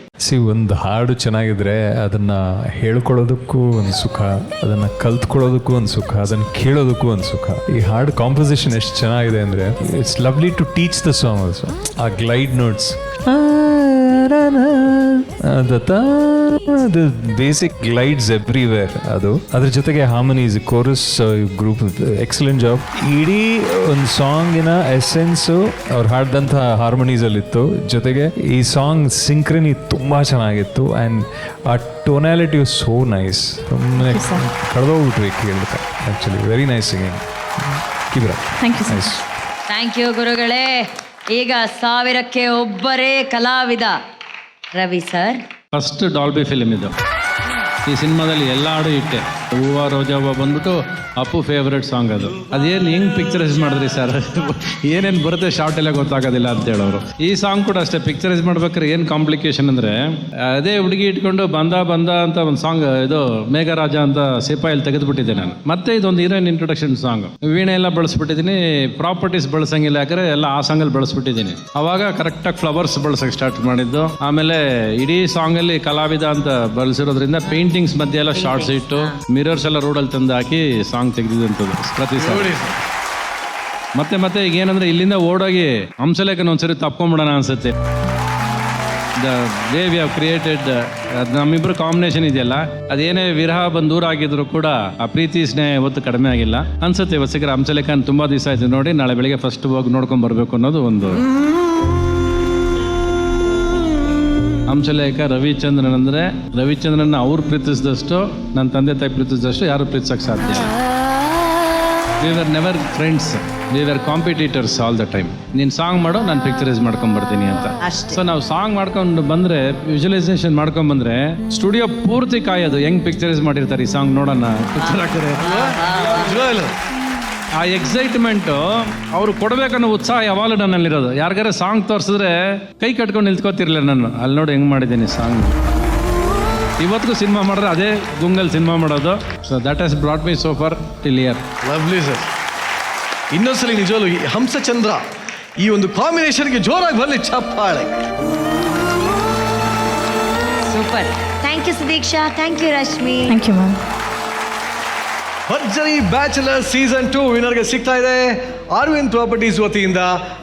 ಒಂದು ಹಾಡು ಚೆನ್ನಾಗಿದ್ರೆ ಅದನ್ನ ಹೇಳ್ಕೊಳ್ಳೋದಕ್ಕೂ ಒಂದು ಸುಖ, ಅದನ್ನ ಕಲ್ತ್ಕೊಳ್ಳೋದಕ್ಕೂ ಒಂದು ಸುಖ, ಅದನ್ನ ಕೇಳೋದಕ್ಕೂ ಒಂದು ಸುಖ. ಈ ಹಾಡು ಕಾಂಪೋಸಿಷನ್ ಎಷ್ಟು ಚೆನ್ನಾಗಿದೆ ಅಂದ್ರೆ it's lovely to teach the song also. ಆ glide notes, basic glides everywhere, ಅದು ಅದ್ರ ಜೊತೆಗೆ harmonies, chorus, group excellent job. ಇಡೀ ಒಂದು ಸಾಂಗಿನ ಎಸೆನ್ಸು ಅವ್ರು ಹಾಡ್ದಂಥ ಹಾರ್ಮನೀಸ್ ಅಲ್ಲಿತ್ತು. ಜೊತೆಗೆ ಈ ಸಾಂಗ್ ಸಿಂಕ್ರನಿ ತುಂಬಾ ಚೆನ್ನಾಗಿತ್ತು ಆ್ಯಂಡ್ ಆ ಟೋನಾಲಿಟಿ ವಾಸ್ ಸೋ ನೈಸ್. ಸುಮ್ಮನೆ ಕಳೆದೋಗ್ಬಿಟ್ವಿ ಕೇಳ್ತಾ. Actually very nice singing. Keep it up. Nice. Thank you ಗುರುಗಳೇ. ಈಗ 1000ಕ್ಕೆ ಒಬ್ಬರೇ ಕಲಾವಿದ Ravi sir. First Dolby film ಇದು. ಈ ಸಿನಿಮಾದಲ್ಲಿ ಎಲ್ಲ ಹಾಡು ಇಟ್ಟೆ. ಹೂವ ರೋಜಾವ ಬಂದ್ಬಿಟ್ಟು ಅಪ್ಪು ಫೇವ್ರೆಟ್ ಸಾಂಗ್ ಅದು. ಅದೇನು ಹೆಂಗ್ ಪಿಕ್ಚರೈಸ್ ಮಾಡಿದ್ರಿ ಸರ್, ಏನೇನು ಬರುತ್ತೆ ಶಾರ್ಟ್ ಎಲ್ಲ ಗೊತ್ತಾಗೋದಿಲ್ಲ ಅಂತ ಹೇಳೋರು. ಈ ಸಾಂಗ್ ಕೂಡ ಅಷ್ಟೇ, ಪಿಕ್ಚರೈಸ್ ಮಾಡ್ಬೇಕಾದ್ರೆ ಏನು ಕಾಂಪ್ಲಿಕೇಶನ್ ಅಂದರೆ, ಅದೇ ಹುಡುಗಿ ಇಟ್ಕೊಂಡು ಬಂದ ಅಂತ ಒಂದು ಸಾಂಗ್, ಇದು ಮೇಘರಾಜ ಅಂತ ಸಿಪಾಯಲ್ಲಿ ತೆಗೆದುಬಿಟ್ಟಿದ್ದೆ ನಾನು. ಮತ್ತೆ ಇದೊಂದು ಹೀರೋಯಿನ್ ಇಂಟ್ರೊಡಕ್ಷನ್ ಸಾಂಗ್, ವೀಣೆ ಎಲ್ಲ ಬಳಸ್ಬಿಟ್ಟಿದ್ದೀನಿ. ಪ್ರಾಪರ್ಟೀಸ್ ಬಳಸಂಗಿಲ್ಲ, ಯಾಕಂದ್ರೆ ಎಲ್ಲ ಆ ಸಾಂಗಲ್ಲಿ ಬಳಸ್ಬಿಟ್ಟಿದ್ದೀನಿ. ಅವಾಗ ಕರೆಕ್ಟಾಗಿ ಫ್ಲವರ್ಸ್ ಬಳಸಕ್ಕೆ ಸ್ಟಾರ್ಟ್ ಮಾಡಿದ್ದು. ಆಮೇಲೆ ಇಡೀ ಸಾಂಗಲ್ಲಿ ಕಲಾವಿದ ಅಂತ ಬಳಸಿರೋದ್ರಿಂದ ಪೇಂಟಿಂಗ್ಸ್ ಮಧ್ಯೆ ಎಲ್ಲ ಶಾರ್ಟ್ಸ್ ಇಟ್ಟು ಮಿರರ್ಸ್ ಎಲ್ಲ ರೋಡಲ್ಲಿ ತಂದು ಹಾಕಿ ಸಾಂಗ್ ತೆಗೆದಿದ್ದಂಥದ್ದು ಪ್ರತಿ ಸಾರಿ. ಮತ್ತೆ ಈಗ ಏನಂದ್ರೆ ಇಲ್ಲಿಂದ ಓಡೋಗಿ ಹಂಸಲೇಖನ ಒಂದ್ಸರಿ ತಪ್ಕೊಂಡ್ಬಿಡೋಣ ಅನ್ಸುತ್ತೆ. The way we have created, ನಮ್ಮಿಬ್ರು ಕಾಂಬಿನೇಷನ್ ಇದೆಯಲ್ಲ, ಅದೇನೇ ವಿರಹ ಬಂದು ದೂರ ಆಗಿದ್ರು ಕೂಡ ಆ ಪ್ರೀತಿ ಸ್ನೇಹ ಇವತ್ತು ಕಡಿಮೆ ಆಗಿಲ್ಲ ಅನ್ಸುತ್ತೆ. ಇವತ್ತಿಗೆ ಹಂಸಲೇಖನ್ ತುಂಬಾ ದಿವಸ ಆಯ್ತು ನೋಡಿ, ನಾಳೆ ಬೆಳಿಗ್ಗೆ ಫಸ್ಟ್ ಹೋಗಿ ನೋಡ್ಕೊಂಡ್ ಬರ್ಬೇಕು ಅನ್ನೋದು ಒಂದು. ಹಂಸಲೇಖ ರವಿಚಂದ್ರನ್ ಅಂದ್ರೆ, ರವಿಚಂದ್ರನ್ ಅವ್ರು ಪ್ರೀತಿಸಿದಷ್ಟು ನನ್ನ ತಂದೆ ತಾಯಿ ಪ್ರೀತಿಸಿದಷ್ಟು ಯಾರು ಪ್ರೀತಿಸಕ್ಕೆ ಸಾಧ್ಯ. We were never friends, we were competitors all the time. ನೀನು ಸಾಂಗ್ ಮಾಡೋ, ನಾನು ಪಿಕ್ಚರೈಸ್ ಮಾಡ್ಕೊಂಡ್ ಬರ್ತೀನಿ ಅಂತ. ಸೊ ನಾವು ಸಾಂಗ್ ಮಾಡ್ಕೊಂಡು ಬಂದ್ರೆ, ವಿಜುವಲೈಸೇಷನ್ ಮಾಡ್ಕೊಂಡ್ ಬಂದ್ರೆ, ಸ್ಟುಡಿಯೋ ಪೂರ್ತಿ ಕಾಯೋದು ಹೆಂಗ್ ಪಿಕ್ಚರೈಸ್ ಮಾಡಿರ್ತಾರೆ ಈ ಸಾಂಗ್ ನೋಡೋಣ, ಪಿಕ್ಚರ್ ಹಾಕಿದ್ರೆ. ಆ ಎಕ್ಸೈಟ್ಮೆಂಟು ಅವ್ರು ಕೊಡ್ಬೇಕನ್ನೋ ಉತ್ಸಾಹ ಯಾವಾಗಲೂ ನನ್ನಲ್ಲಿರೋದು. ಯಾರಿಗಾರ ಸಾಂಗ್ ತೋರಿಸಿದ್ರೆ ಕೈ ಕಟ್ಕೊಂಡು ನಿಲ್ತ್ಕೋತಿರ್ಲಿಲ್ಲ ನಾನು. ಅಲ್ಲಿ ನೋಡಿ ಹೆಂಗೆ ಮಾಡಿದ್ದೀನಿ ಸಾಂಗ್. ಇವತ್ತಿಗೂ ಸಿನಿಮಾ ಮಾಡಿದ್ರೆ ಅದೇ ಗುಂಗಲ್ ಸಿನಿಮಾ ಮಾಡೋದು. So that has brought me so far till here. Lovely sir. ಇನ್ನೊಂದ್ಸಲಿ ನಿಜವಾಗ್ಲೂ ಈ ಹಂಸಚಂದ್ರ ಈ ಒಂದು ಕಾಂಬಿನೇಷನ್ಗೆ ಜೋರಾಗಿ ಬರಲಿ ಚಪ್ಪಾಳೆ. Super. Thank you Sudeeksha. Thank you Rashmi. Thank you ma'am. ಭರ್ಜರಿ ಬ್ಯಾಚಲರ್ ಸೀಸನ್ 2 ವಿನರ್ಗೆ ಸಿಗ್ತಾ ಇದೆ ಅರವಿಂದ್ ಪ್ರಾಪರ್ಟೀಸ್ ವತಿಯಿಂದ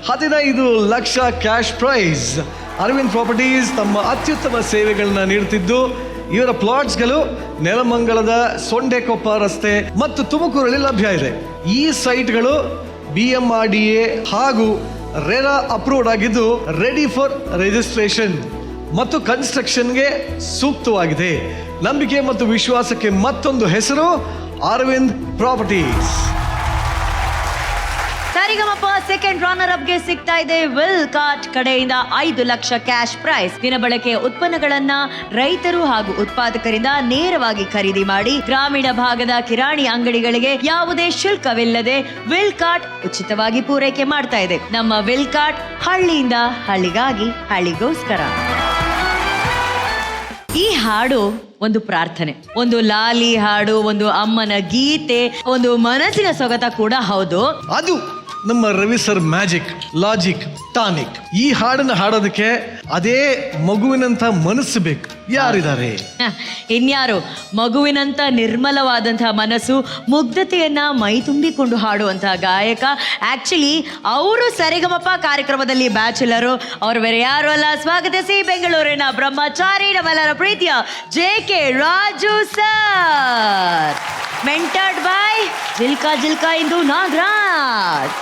15 lakh cash prize. Arvind properties ತಮ್ಮ ಅತ್ಯುತ್ತಮ ಸೇವೆಗಳನ್ನ ನೀಡುತ್ತಿದ್ದು, ಇವರ ಪ್ಲಾಟ್ಸ್ಗಳು ನೆಲಮಂಗಲದ ಸೊಂಡೆಕೊಪ್ಪ ರಸ್ತೆ ಮತ್ತು ತುಮಕೂರಲ್ಲಿ ಲಭ್ಯ ಇದೆ. ಈ ಸೈಟ್ಗಳು BMRDA ಹಾಗೂ ರೆರಾ ಅಪ್ರೂವ್ಡ್ ಆಗಿದ್ದು ರೆಡಿ ಫಾರ್ ರಿಜಿಸ್ಟ್ರೇಷನ್ ಮತ್ತು ಕನ್ಸ್ಟ್ರಕ್ಷನ್ಗೆ ಸೂಕ್ತವಾಗಿದೆ. ನಂಬಿಕೆ ಮತ್ತು ವಿಶ್ವಾಸಕ್ಕೆ ಮತ್ತೊಂದು ಹೆಸರು ಅರವಿಂದ್ ಪ್ರಾಪರ್ಟೀಸ್. ಸರಿಗಮಪ ಸೆಕೆಂಡ್ ರನ್ನರ್ ಅಪ್ಗೆ ಸಿಗ್ತಾ ಇದೆ ವಿಲ್ ಕಾರ್ಟ್ ಕಡೆಯಿಂದ 5 ಲಕ್ಷ ಕ್ಯಾಶ್ ಪ್ರೈಸ್. ದಿನಬಳಕೆಯ ಉತ್ಪನ್ನಗಳನ್ನ ರೈತರು ಹಾಗೂ ಉತ್ಪಾದಕರಿಂದ ನೇರವಾಗಿ ಖರೀದಿ ಮಾಡಿ ಗ್ರಾಮೀಣ ಭಾಗದ ಕಿರಾಣಿ ಅಂಗಡಿಗಳಿಗೆ ಯಾವುದೇ ಶುಲ್ಕವಿಲ್ಲದೆ ವಿಲ್ ಕಾರ್ಟ್ ಉಚಿತವಾಗಿ ಪೂರೈಕೆ ಮಾಡ್ತಾ ಇದೆ. ನಮ್ಮ ವಿಲ್ ಕಾರ್ಟ್ ಹಳ್ಳಿಯಿಂದ ಹಳ್ಳಿಗಾಗಿ, ಹಳ್ಳಿಗೋಸ್ಕರ. ಈ ಹಾಡು ಒಂದು ಪ್ರಾರ್ಥನೆ, ಒಂದು ಲಾಲಿ ಹಾಡು, ಒಂದು ಅಮ್ಮನ ಗೀತೆ, ಒಂದು ಮನಸ್ಸಿನ ಸೊಗತ ಕೂಡ ಹೌದು. ಅದು ನಮ್ಮ Ravi sir magic, logic, tonic. ಈ ಹಾಡನ್ನು ಹಾಡೋದಕ್ಕೆ ಅದೇ ಮಗುವಿನಂತ ಮನಸ್ಸು ಬೇಕು. ಯಾರಿದ್ದಾರೆ? ಇನ್ಯಾರು? ಮಗುವಿನಂತ ನಿರ್ಮಲವಾದಂತಹ ಮನಸ್ಸು, ಮುಗ್ಧತೆಯನ್ನ ಮೈ ತುಂಬಿಕೊಂಡು ಹಾಡುವಂತಹ ಗಾಯಕ. ಆಕ್ಚುಲಿ ಅವರು ಸರಿಗಮಪ ಕಾರ್ಯಕ್ರಮದಲ್ಲಿ ಬ್ಯಾಚುಲರು. ಅವ್ರು ಬೇರೆ ಯಾರು ಅಲ್ಲ, ಸ್ವಾಗತಿಸಿ ಬೆಂಗಳೂರಿನ ಬ್ರಹ್ಮಚಾರಿ, ನಮ್ಮೆಲ್ಲರ ಪ್ರೀತಿಯ JK Raju sir, mentored by ಜಿಲ್ಕಾ ಜಿಲ್ಕಾ ಇಂದು ನಾಗರಾಜ್.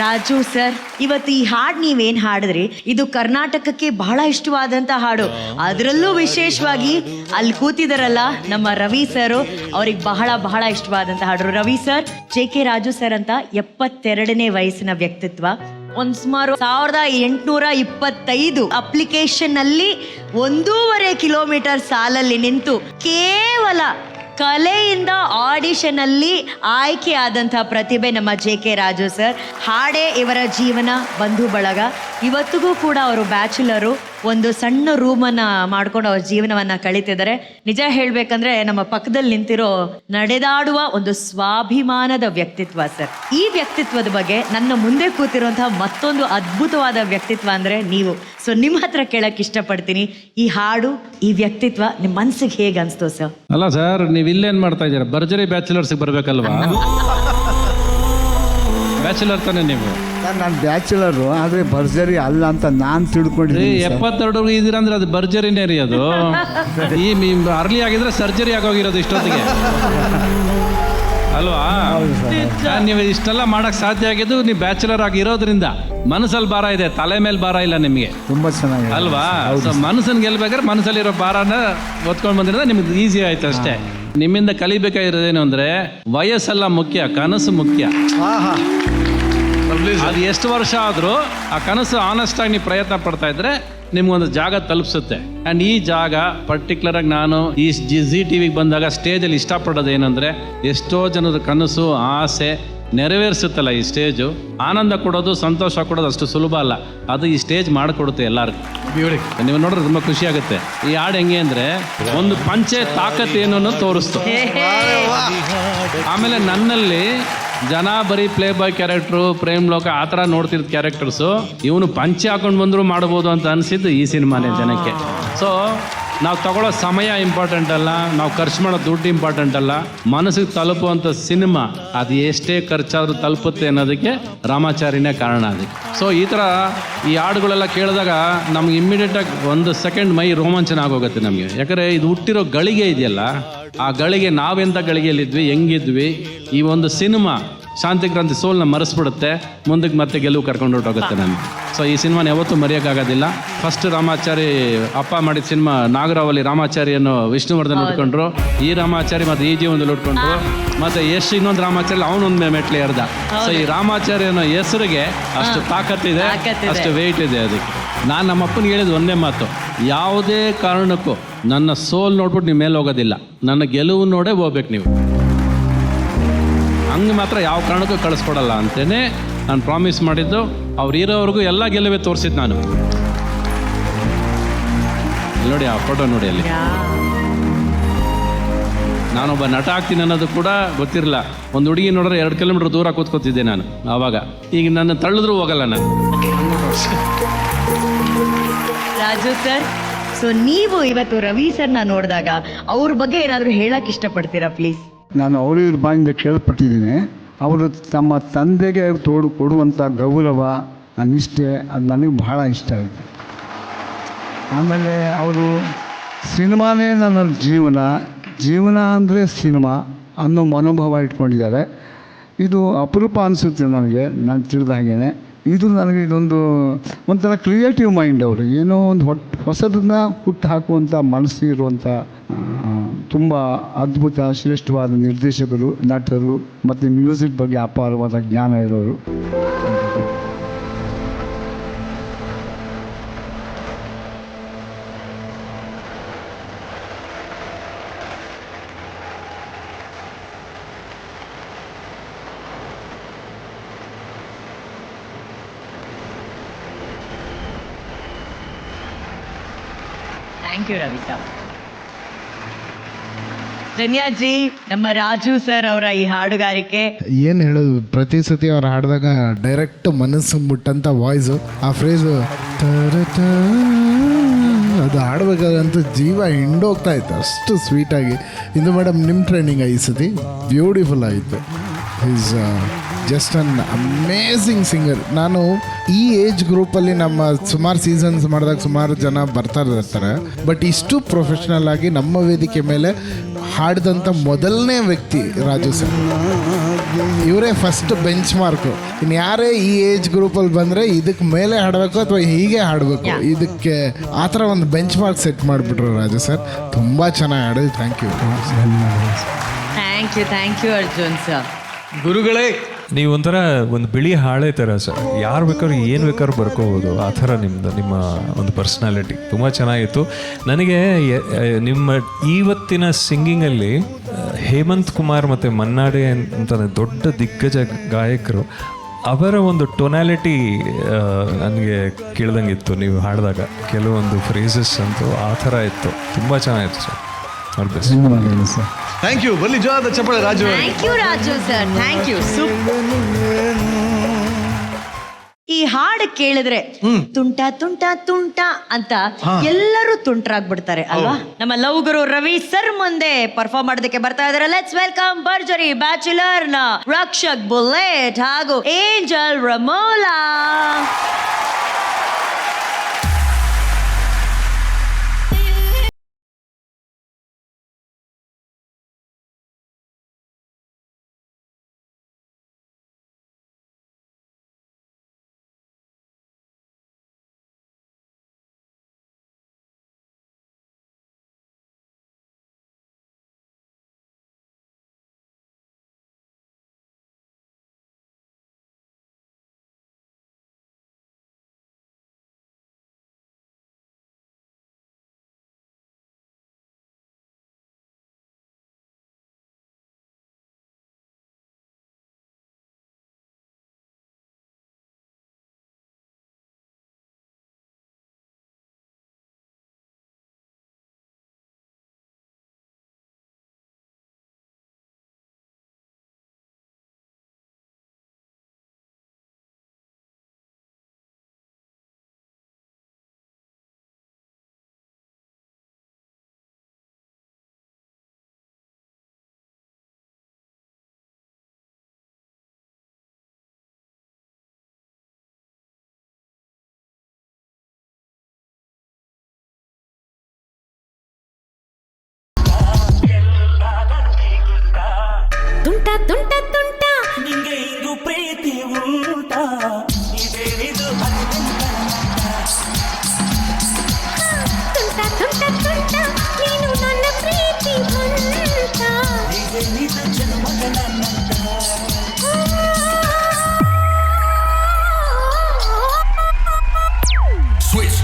ರಾಜು ಸರ್, ಇವತ್ತು ಈ ಹಾಡು ನೀವೇನ್ ಹಾಡಿದ್ರಿ ಇದು ಕರ್ನಾಟಕಕ್ಕೆ ಬಹಳ ಇಷ್ಟವಾದಂತ ಹಾಡು. ಅದರಲ್ಲೂ ವಿಶೇಷವಾಗಿ ಅಲ್ಲಿ ಕೂತಿದಾರಲ್ಲ ನಮ್ಮ ರವಿ ಸರ್, ಅವ್ರಿಗೆ ಬಹಳ ಬಹಳ ಇಷ್ಟವಾದಂತ ಹಾಡು. Ravi sir, JK Raju sir ಅಂತ 72ನೇ ವಯಸ್ಸಿನ ವ್ಯಕ್ತಿತ್ವ. ಒಂದ್ ಸುಮಾರು 1825 ಅಪ್ಲಿಕೇಶನ್ ಅಲ್ಲಿ 1.5 ಕಿಲೋಮೀಟರ್ ಸಾಲಲ್ಲಿ ನಿಂತು ಕೇವಲ ಕಲೆಯಿಂದ ಆಡಿಷನ್ ಅಲ್ಲಿ ಆಯ್ಕೆ ಆದಂತಹ ಪ್ರತಿಭೆ ನಮ್ಮ JK ರಾಜು ಸರ್. ಹಾಡೇ ಇವರ ಜೀವನ, ಬಂಧು ಬಳಗ. ಇವತ್ತಿಗೂ ಕೂಡ ಅವರು ಬ್ಯಾಚುಲರು. ಒಂದು ಸಣ್ಣ ರೂಮನ್ನ ಮಾಡ್ಕೊಂಡು ಅವ್ರ ಜೀವನವನ್ನ ಕಳೀತಿದ್ದಾರೆ. ನಿಜ ಹೇಳ್ಬೇಕಂದ್ರೆ ನಮ್ಮ ಪಕ್ಕದಲ್ಲಿ ನಿಂತಿರೋ ನಡೆದಾಡುವ ಒಂದು ಸ್ವಾಭಿಮಾನದ ವ್ಯಕ್ತಿತ್ವ ಸರ್. ಈ ವ್ಯಕ್ತಿತ್ವದ ಬಗ್ಗೆ ನನ್ನ ಮುಂದೆ ಕೂತಿರುವಂತಹ ಮತ್ತೊಂದು ಅದ್ಭುತವಾದ ವ್ಯಕ್ತಿತ್ವ ಅಂದ್ರೆ ನೀವು. ಸೊ ನಿಮ್ಮ ಹತ್ರ ಕೇಳಕ್ ಇಷ್ಟಪಡ್ತೀನಿ, ಈ ಹಾಡು, ಈ ವ್ಯಕ್ತಿತ್ವ ನಿಮ್ಮ ಮನ್ಸಿಗೆ ಹೇಗೆ ಅನ್ಸ್ತು ಸರ್? ಅಲ್ಲ ಸರ್, ನೀವು ಇಲ್ಲೇನ್ ಮಾಡ್ತಾ ಇದ್ದೀರಾ? ಭರ್ಜರಿ ಬ್ಯಾಚುಲರ್ಸ್ಗೆ ಬರ್ಬೇಕಲ್ವಾ? ಬ್ಯಾಚುಲರ್ ತಾನೆ ನೀವು? ನಾನು ಬ್ಯಾಚುಲರು, ಆದರೆ ಭರ್ಜರಿ ಅಲ್ಲ ಅಂತ ನಾನು ತಿಳ್ಕೊಂಡಿದ್ದೀನಿ. 72 ಇದ್ದೀರಾ ಅಂದ್ರೆ ಅದು ಭರ್ಜರಿನೇ ರೀ. ಅದು ಈ ಅರ್ಲಿ ಆಗಿದ್ರೆ ಸರ್ಜರಿ ಆಗೋಗಿರೋದು ಇಷ್ಟೊತ್ತಿಗೆ ಅಲ್ವಾ? ನೀವು ಇಷ್ಟೆಲ್ಲ ಮಾಡಕ್ ಸಾಧ್ಯ ಆಗಿದ್ದು ನೀವು ಬ್ಯಾಚುಲರ್ ಆಗಿರೋದ್ರಿಂದ. ಮನಸ್ಸಲ್ಲಿ ಭಾರ ಇದೆ, ತಲೆ ಮೇಲೆ ಭಾರ ಇಲ್ಲ ನಿಮಗೆ. ತುಂಬ ಚೆನ್ನಾಗಿ ಅಲ್ವಾ? ಸೊ ಮನಸ್ಸನ್ನು ಗೆಲ್ಬೇಕಾದ್ರೆ ಮನಸ್ಸಲ್ಲಿರೋ ಭಾರನ ಒತ್ಕೊಂಡು ಬಂದಿರೋದ ನಿಮ್ಗೆ ಈಸಿ ಆಯ್ತು ಅಷ್ಟೇ. ನಿಮ್ಮಿಂದ ಕಲಿಬೇಕಾಗಿರೋದೇನು ಅಂದ್ರೆ ವಯಸ್ಸೆಲ್ಲ ಮುಖ್ಯ, ಕನಸು ಮುಖ್ಯ. ಅದು ಎಷ್ಟು ವರ್ಷ ಆದರೂ ಆ ಕನಸು ಆನೆಸ್ಟ್ ಆಗಿ ನೀವು ಪ್ರಯತ್ನ ಪಡ್ತಾ ಇದ್ರೆ ನಿಮ್ಗೊಂದು ಜಾಗ ತಲುಪಿಸುತ್ತೆ. ಆ್ಯಂಡ್ ಈ ಜಾಗ ಪರ್ಟಿಕ್ಯುಲರ್ ಆಗಿ ನಾನು ಈ ZTV ಬಂದಾಗ ಸ್ಟೇಜಲ್ಲಿ ಇಷ್ಟಪಡೋದು ಏನಂದ್ರೆ, ಎಷ್ಟೋ ಜನದ ಕನಸು ಆಸೆ ನೆರವೇರಿಸುತ್ತಲ್ಲ ಈ ಸ್ಟೇಜು. ಆನಂದ ಕೊಡೋದು, ಸಂತೋಷ ಕೊಡೋದು ಅಷ್ಟು ಸುಲಭ ಅಲ್ಲ, ಅದು ಈ ಸ್ಟೇಜ್ ಮಾಡಿಕೊಡುತ್ತೆ ಎಲ್ಲರಿಗೂ. ನೀವು ನೋಡಿದ್ರೆ ತುಂಬ ಖುಷಿ ಆಗುತ್ತೆ. ಈ ಹಾಡು ಹೆಂಗೆ ಅಂದರೆ ಒಂದು ಪಂಚೆ ತಾಕತ್ ಏನು ಅನ್ನೋದು ತೋರಿಸ್ತು. ಆಮೇಲೆ ನನ್ನಲ್ಲಿ ಜನ ಬರೀ ಪ್ಲೇ ಬಾಯ್ ಕ್ಯಾರೆಕ್ಟ್ರು, ಪ್ರೇಮ್ ಲೋಕ ಆ ಥರ ನೋಡ್ತಿದ್ದ ಕ್ಯಾರೆಕ್ಟರ್ಸು ಇವನು ಪಂಚೆ ಹಾಕೊಂಡು ಬಂದರೂ ಮಾಡ್ಬೋದು ಅಂತ ಅನಿಸಿದ್ದು ಈ ಸಿನಿಮಾನೇ ಜನಕ್ಕೆ. ಸೊ ನಾವು ತಗೊಳ್ಳೋ ಸಮಯ ಇಂಪಾರ್ಟೆಂಟ್ ಅಲ್ಲ, ನಾವು ಖರ್ಚು ಮಾಡೋ ದುಡ್ಡು ಇಂಪಾರ್ಟೆಂಟ್ ಅಲ್ಲ, ಮನಸ್ಸಿಗೆ ತಲುಪುವಂಥ ಸಿನಿಮಾ ಅದು ಎಷ್ಟೇ ಖರ್ಚಾದರೂ ತಲುಪುತ್ತೆ ಅನ್ನೋದಕ್ಕೆ ರಾಮಾಚಾರಿನೇ ಕಾರಣ ಅದಕ್ಕೆ. ಸೊ ಈ ಥರ ಈ ಹಾಡುಗಳೆಲ್ಲ ಕೇಳಿದಾಗ ನಮ್ಗೆ ಇಮ್ಮಿಡಿಯೇಟಾಗಿ 1 ಸೆಕೆಂಡ್ ಮೈ ರೋಮಾಂಚನ ಆಗೋಗುತ್ತೆ ನಮಗೆ. ಯಾಕಂದರೆ ಇದು ಹುಟ್ಟಿರೋ ಗಳಿಗೆ ಇದೆಯಲ್ಲ, ಆ ಗಳಿಗೆ ನಾವೆಂಥ ಗಳಿಗೆಯಲ್ಲಿದ್ವಿ, ಹೆಂಗಿದ್ವಿ, ಈ ಒಂದು ಸಿನಿಮಾ ಶಾಂತಿಕ್ರಾಂತಿ ಸೋಲ್ನ ಮರೆಸ್ಬಿಡುತ್ತೆ, ಮುಂದಕ್ಕೆ ಮತ್ತೆ ಗೆಲುವು ಕರ್ಕೊಂಡು ಹೊರಟೋಗುತ್ತೆ ನಮಗೆ. ಸೊ ಈ ಸಿನಿಮಾನ ಯಾವತ್ತೂ ಮರೆಯೋಕ್ಕಾಗೋದಿಲ್ಲ. ಫಸ್ಟ್ ರಾಮಾಚಾರಿ ಅಪ್ಪ ಮಾಡಿದ ಸಿನಿಮಾ ನಾಗರಾವಲ್ಲಿ ರಾಮಾಚಾರಿಯನ್ನು ವಿಷ್ಣುವರ್ಧನ್ ಉಟ್ಕೊಂಡ್ರು, ಈ ರಾಮಾಚಾರಿ ಮತ್ತು ಈ ಜೀವನದಲ್ಲಿ ಉಟ್ಕೊಂಡ್ರು, ಮತ್ತು ಯಶ್ ಇನ್ನೊಂದು ರಾಮಾಚಾರಿ ಅವನೊಂದು ಮೆಟ್ಲಿ ಎರ್ದ. ಸೊ ಈ ರಾಮಾಚಾರಿ ಅನ್ನೋ ಹೆಸರಿಗೆ ಅಷ್ಟು ತಾಕತ್ತಿದೆ, ಅಷ್ಟು ವೆಯ್ಟ್ ಇದೆ ಅದಕ್ಕೆ. ನಾನು ನಮ್ಮ ಅಪ್ಪನಿಗೆ ಹೇಳಿದ ಒಂದೇ ಮಾತು, ಯಾವುದೇ ಕಾರಣಕ್ಕೂ ನನ್ನ ಸೋಲ್ ನೋಡ್ಬಿಟ್ಟು ನೀವು ಮೇಲೆ ಹೋಗೋದಿಲ್ಲ, ನನ್ನ ಗೆಲುವು ನೋಡೇ ಹೋಗ್ಬೇಕು ನೀವು. ಹಂಗೆ ಮಾತ್ರ ಯಾವ ಕಾರಣಕ್ಕೂ ಕಳಿಸ್ಕೊಡಲ್ಲ ಅಂತಲೇ ನಾನು ಪ್ರಾಮಿಸ್ ಮಾಡಿದ್ದು. ಅವ್ರು ಇರೋವರೆಗೂ ಎಲ್ಲ ಗೆಲುವೇ ತೋರಿಸಿದ್ದು ನಾನು. ನೋಡಿ ಆ ಫೋಟೋ ನೋಡಿ, ಅಲ್ಲಿ ನಾನೊಬ್ಬ ನಟ ಆಗ್ತೀನಿ ಅನ್ನೋದು ಕೂಡ ಗೊತ್ತಿರಲಿಲ್ಲ. ಒಂದು ಹುಡುಗಿ ನೋಡಿದ್ರೆ 2 ಕಿಲೋಮೀಟರ್ ದೂರ ಕೂತ್ಕೊತಿದ್ದೆ ನಾನು ಆವಾಗ. ಈಗ ನನ್ನ ತಳ್ಳಿದ್ರೂ ಹೋಗಲ್ಲ ನಾನು. ರಾಜು ಸರ್, ಸೊ ನೀವು ಇವತ್ತು ರವಿ ಸರ್ನ ನೋಡಿದಾಗ ಅವ್ರ ಬಗ್ಗೆ ಏನಾದರೂ ಹೇಳಕ್ ಇಷ್ಟಪಡ್ತೀರಾ ಪ್ಲೀಸ್? ನಾನು ಅವ್ರ ಬಾಯಿಂದ ಕೇಳ್ಪಟ್ಟಿದ್ದೀನಿ. ಅವರು ತಮ್ಮ ತಂದೆಗೆ ಕೊಡುವಂಥ ಗೌರವ, ನಿಷ್ಠೆ, ಅದು ನನಗೆ ಬಹಳ ಇಷ್ಟ ಆಯಿತು. ಆಮೇಲೆ ಅವರು ಸಿನಿಮಾನೇ ನನ್ನ ಜೀವನ ಅಂದರೆ ಸಿನಿಮಾ ಅನ್ನೋ ಮನೋಭಾವ ಇಟ್ಕೊಂಡಿದ್ದಾರೆ. ಇದು ಅಪರೂಪ ಅನಿಸುತ್ತೆ ನನಗೆ, ನಾನು ತಿಳಿದ ಹಾಗೇ. ಇದು ನನಗೆ ಇದೊಂದು ಒಂಥರ ಕ್ರಿಯೇಟಿವ್ ಮೈಂಡ್. ಅವರು ಏನೋ ಒಂದು ಹೊಸದನ್ನು ಹುಟ್ಟು ಹಾಕುವಂಥ ಮನಸ್ಸು ಇರುವಂಥ ತುಂಬ ಅದ್ಭುತ ಶ್ರೇಷ್ಠವಾದ ನಿರ್ದೇಶಕರು, ನಟರು ಮತ್ತು ಮ್ಯೂಸಿಕ್ ಬಗ್ಗೆ ಅಪಾರವಾದ ಜ್ಞಾನ ಇರೋರು. Thank you Ravi sir. ಧನ್ಯಾಜಿ, ನಮ್ಮ ರಾಜು ಸರ್ ಅವರ ಈ ಹಾಡುಗಾರಿಕೆ ಏನು ಹೇಳೋದು, ಪ್ರತಿ ಸತಿ ಅವ್ರು ಹಾಡಿದಾಗ ಡೈರೆಕ್ಟ್ ಮನಸ್ಸು ಮುಟ್ಟಂಥ ವಾಯ್ಸು, ಆ ಫ್ರೇಸು ಅದು ಹಾಡ್ಬೇಕಾದಂತೂ ಜೀವ ಹಿಂಡೋಗ್ತಾ ಇತ್ತು, ಅಷ್ಟು ಸ್ವೀಟಾಗಿ. ಇಂದು ಮೇಡಮ್ ನಿಮ್ಮ ಟ್ರೈನಿಂಗ್ ಈ ಸತಿ ಬ್ಯೂಟಿಫುಲ್ ಆಯಿತು. Is just an amazing singer. ನಾನು ಈ ಏಜ್ ಗ್ರೂಪಲ್ಲಿ ನಮ್ಮ ಸುಮಾರು ಸೀಸನ್ಸ್ ಮಾಡಿದಾಗ ಸುಮಾರು ಜನ ಬರ್ತಾ ಇರ್ತಾರೆ, ಬಟ್ ಇಷ್ಟು ಪ್ರೊಫೆಷ್ನಲ್ ಆಗಿ ನಮ್ಮ ವೇದಿಕೆ ಮೇಲೆ ಹಾಡಿದಂಥ ಮೊದಲನೇ ವ್ಯಕ್ತಿ ರಾಜು ಸರ್. ಇವರೇ ಫಸ್ಟ್ ಬೆಂಚ್ ಮಾರ್ಕು. ಇನ್ನು ಯಾರೇ ಈ ಏಜ್ ಗ್ರೂಪಲ್ಲಿ ಬಂದರೆ ಇದಕ್ಕೆ ಮೇಲೆ ಹಾಡಬೇಕು ಅಥವಾ ಹೀಗೆ ಹಾಡಬೇಕು, ಇದಕ್ಕೆ ಆ ಥರ ಒಂದು ಬೆಂಚ್ ಮಾರ್ಕ್ ಸೆಟ್ ಮಾಡಿಬಿಟ್ರು ರಾಜು ಸರ್. ತುಂಬ ಚೆನ್ನಾಗಿ ಹಾಡಿದ್ರು. Thank you Arjun sir. ಗುರುಗಳೇ, ನೀವು ಒಂಥರ ಒಂದು ಬಿಳಿ ಹಾಳೆ ಥರ ಸರ್, ಯಾರು ಬೇಕಾದ್ರೂ ಏನು ಬೇಕಾದ್ರೂ ಬರ್ಕೋಬೋದು, ಆ ಥರ ನಿಮ್ಮ ಒಂದು ಪರ್ಸ್ನಾಲಿಟಿ ತುಂಬ ಚೆನ್ನಾಗಿತ್ತು. ನನಗೆ ನಿಮ್ಮ ಇವತ್ತಿನ ಸಿಂಗಿಂಗಲ್ಲಿ ಹೇಮಂತ್ ಕುಮಾರ್ ಮತ್ತು ಮನ್ನಾಡೆ ಅಂತ ದೊಡ್ಡ ದಿಗ್ಗಜ ಗಾಯಕರು, ಅವರ ಒಂದು ಟೊನಾಲಿಟಿ ನನಗೆ ಕೇಳ್ದಂಗಿತ್ತು ನೀವು ಹಾಡಿದಾಗ. ಕೆಲವೊಂದು ಫ್ರೇಸಸ್ ಅಂತೂ ಆ ಥರ ಇತ್ತು, ತುಂಬ ಚೆನ್ನಾಗಿತ್ತು sir. All best. Thank you. ಬಲ್ಲಿ ಜೋರಾದ ಚಪ್ಪಾಳೆ ರಾಜು ಅವರಿಗೆ. Thank you Raju sir, thank you. ಈ ಹಾಡು ಕೇಳಿದ್ರೆ ತುಂಟ ತುಂಟ ತುಂಟ ಅಂತ ಎಲ್ಲರೂ ತುಂಟರಾಗ್ಬಿಡ್ತಾರೆ ಅಲ್ವಾ? ನಮ್ಮ ಲವ್ ಗುರು ರವಿ ಸರ್ ಮುಂದೆ ಪರ್ಫಾರ್ಮ್ ಮಾಡೋದಕ್ಕೆ ಬರ್ತಾ ಇದಾರೆ. ಲೆಟ್ಸ್ ವೆಲ್ಕಮ್ ಭರ್ಜರಿ ಬ್ಯಾಚುಲರ್ ನ ರಕ್ಷಕ್ ಬುಲೆಟ್ ಹಾಗೂ ಏಂಜಲ್ ರಮೋಲಾ. ತುಂಟ ತುಂಟ ತುಂಟ ನಿಂಗೆ ಇದು ಪ್ರೀತಿ ಉಂಟ ತುಂಟ ತುಂಟ ತುಂಟ ನೀನು ನನ್ನ ಪ್ರೀತಿ ಉಂಟ ಜನ್ಮಗಳ ಸ್ವಿಚ್.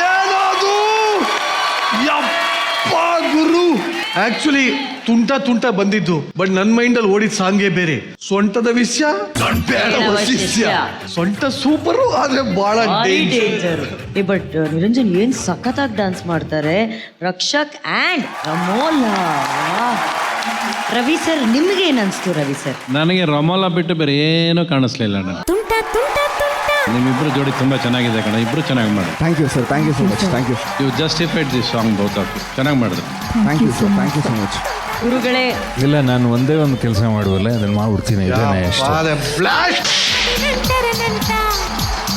ಏನದು ಯಪ್ಪ ಗುರು. ಆಕ್ಚುಲಿ ತುಂಟ ತುಂಟ ಬಂದಿದ್ದು, ಬಟ್ ನನ್ನ ಮೈಂಡ್ ಅಲ್ಲಿ ಓಡಿದ ಸಾಂಗೇ ಬೇರೆ. ಸೊಂಟದ ವಿಷಯ ಸೊಂಟ ಸೂಪರ್, ಆದ್ರೆ ಬಹಳ ಡೇಂಜರ್. ಬಟ್ ನಿರಂಜನ್ ಏನ್ ಸಖತ್ತಾಗಿ ಡ್ಯಾನ್ಸ್ ಮಾಡ್ತಾರೆ ರಕ್ಷಕ್ ಅಂಡ್ ರಮೋಲಾ. ರವಿ ಸರ್ ನಿಮ್ಗೆ ಏನ್ ಅನ್ಸ್ತು? ರವಿ ಸರ್ ನನಗೆ ರಮೋಲಾ ಬಿಟ್ಟು ಬೇರೆ ಏನೂ ಕಾಣಿಸ್ಲಿಲ್ಲ. ತುಂಟ ತುಂಟ ತುಂಟ ನಿಮ್ಮಿಬ್ರು ಜೋಡಿ ತುಂಬಾ ಚೆನ್ನಾಗಿದೆ ಕಣ, ಇಬ್ರು ಚೆನ್ನಾಗಿ ಮಾಡಿ. Thank you sir, thank you so much, thank you. You justified this song both of you. ಚೆನ್ನಾಗಿ ಮಾಡಿದ್ರು. Thank you sir, thank you so much. ಗುರುಗಳೇ ಇಲ್ಲ ನಾನು ಒಂದೇ ಒಂದು ಕೆಲಸ ಮಾಡುವಲ್ಲ ಅದನ್ನ ಮಾಡ್ಬಿಡ್ತೀನಿ ಇದೇನೆ ಅಷ್ಟೇ. Blast.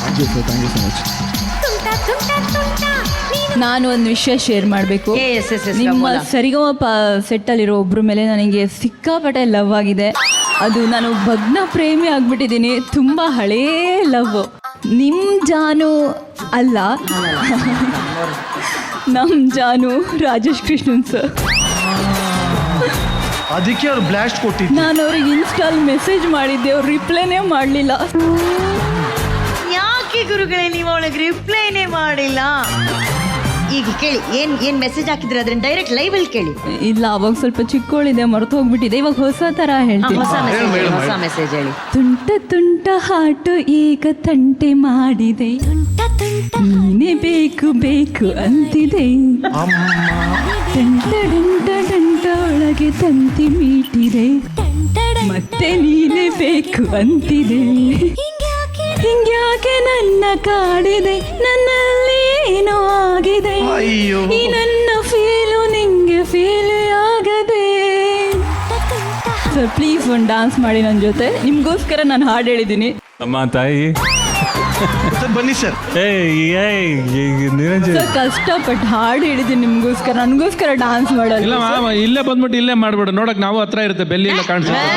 Thank you sir, thank you so much. ನಾನು ಒಂದು ವಿಷಯ ಶೇರ್ ಮಾಡಬೇಕು. ನಿಮ್ಮ ಸರಿಗಮಪ ಸೆಟ್ಟಲ್ಲಿರೋ ಒಬ್ಬರ ಮೇಲೆ ನನಗೆ ಸಿಕ್ಕಾಪಟ್ಟೆ ಲವ್ ಆಗಿದೆ. ಅದು ನಾನು ಭಗ್ನ ಪ್ರೇಮಿ ಆಗ್ಬಿಟ್ಟಿದ್ದೀನಿ. ತುಂಬ ಹಳೇ ಲವ್. ನಿಮ್ಮ ಜಾನು ಅಲ್ಲ, ನಮ್ಮ ಜಾನು ರಾಜೇಶ್ ಕೃಷ್ಣನ್ ಸರ್. ಅದಕ್ಕೆ ಅವ್ರು ಬ್ಲಾಸ್ಟ್ ಕೊಟ್ಟಿದ್ದು. ನಾನು ಅವ್ರಿಗೆ ಇನ್ಸ್ಟಾಲ್ ಮೆಸೇಜ್ ಮಾಡಿದ್ದೆ, ಅವ್ರು ರಿಪ್ಲೈನೇ ಮಾಡಲಿಲ್ಲ. ಯಾಕೆ ಗುರುಗಳೇ ನೀವು ಅವಳಿಗೆ ರಿಪ್ಲೈನೇ ಮಾಡಿಲ್ಲ? ಈಗ ಕೇಳಿ, ಏನ್ ಮೆಸೇಜ್ ಹಾಕಿದ್ರೆ ಅದನ್ನ ಡೈರೆಕ್ಟ್ ಲೈವ್ ಅಲ್ಲಿ ಕೇಳಿ. ಇಲ್ಲ, ಅವಾಗ ಸ್ವಲ್ಪ ಚಿಕ್ಕೋಳಿದೆ, ಮರೆತು ಹೋಗ್ಬಿಟ್ಟಿದೆ. ಇವಾಗ ಹೊಸ ತರ ಹೇಳ್ತೀನಿ. ಹೊಸ ಮೆಸೇಜ್ ಹೇಳಿ. ತುಂಟ ತುಂಟ ಹಾಟು ಈಗ ತಂಟೆ ಮಾಡಿದೆ, ನೀನೇ ಬೇಕು ಬೇಕು ಅಂತಿದೆ. ಟಂಟ ಡಂಟ ಡಂಟ ಒಳಗೆ ತಂತಿ ಮೀಟಿದೆ, ಮತ್ತೆ ನೀನೇ ಬೇಕು ಅಂತಿದೆ. ಹಿಂಗ್ಯಾಕೆ ನನ್ನ ಕಾಡಿದೆ, ನನ್ನಲ್ಲಿ ಏನೋ ಆಗಿದೆ. ಈ ನನ್ನ ಫೀಲು ನಿಂಗೆ ಫೀಲ್ ಆಗದೆ. ಸರ್ ಪ್ಲೀಸ್ ಒಂದು ಡಾನ್ಸ್ ಮಾಡಿ ನನ್ನ ಜೊತೆ. ನಿಮ್ಗೋಸ್ಕರ ನಾನು ಹಾಡು ಹೇಳಿದ್ದೀನಿ. ಅಮ್ಮ ತಾಯಿ ಬನ್ನಿ ಸರ್. ನಿರಂಜನ್ ಸರ್ ಕಷ್ಟಪಟ್ಟು ಹಾಡು ಹೇಳಿದ್ದೀನಿ ನಿಮ್ಗೋಸ್ಕರ, ನನಗೋಸ್ಕರ ಡಾನ್ಸ್ ಮಾಡಲ್ಲ. ಇಲ್ಲ ಮಾಮ, ಇಲ್ಲೇ ಬಂದ್ಬಿಟ್ಟು ಇಲ್ಲೇ ಮಾಡ್ಬಿಡು. ನೋಡಕ್ ನಾವು ಹತ್ರ ಇರುತ್ತೆ, ಬೆಲ್ಲಿ ಎಲ್ಲ ಕಾಣಿಸುತ್ತೆ.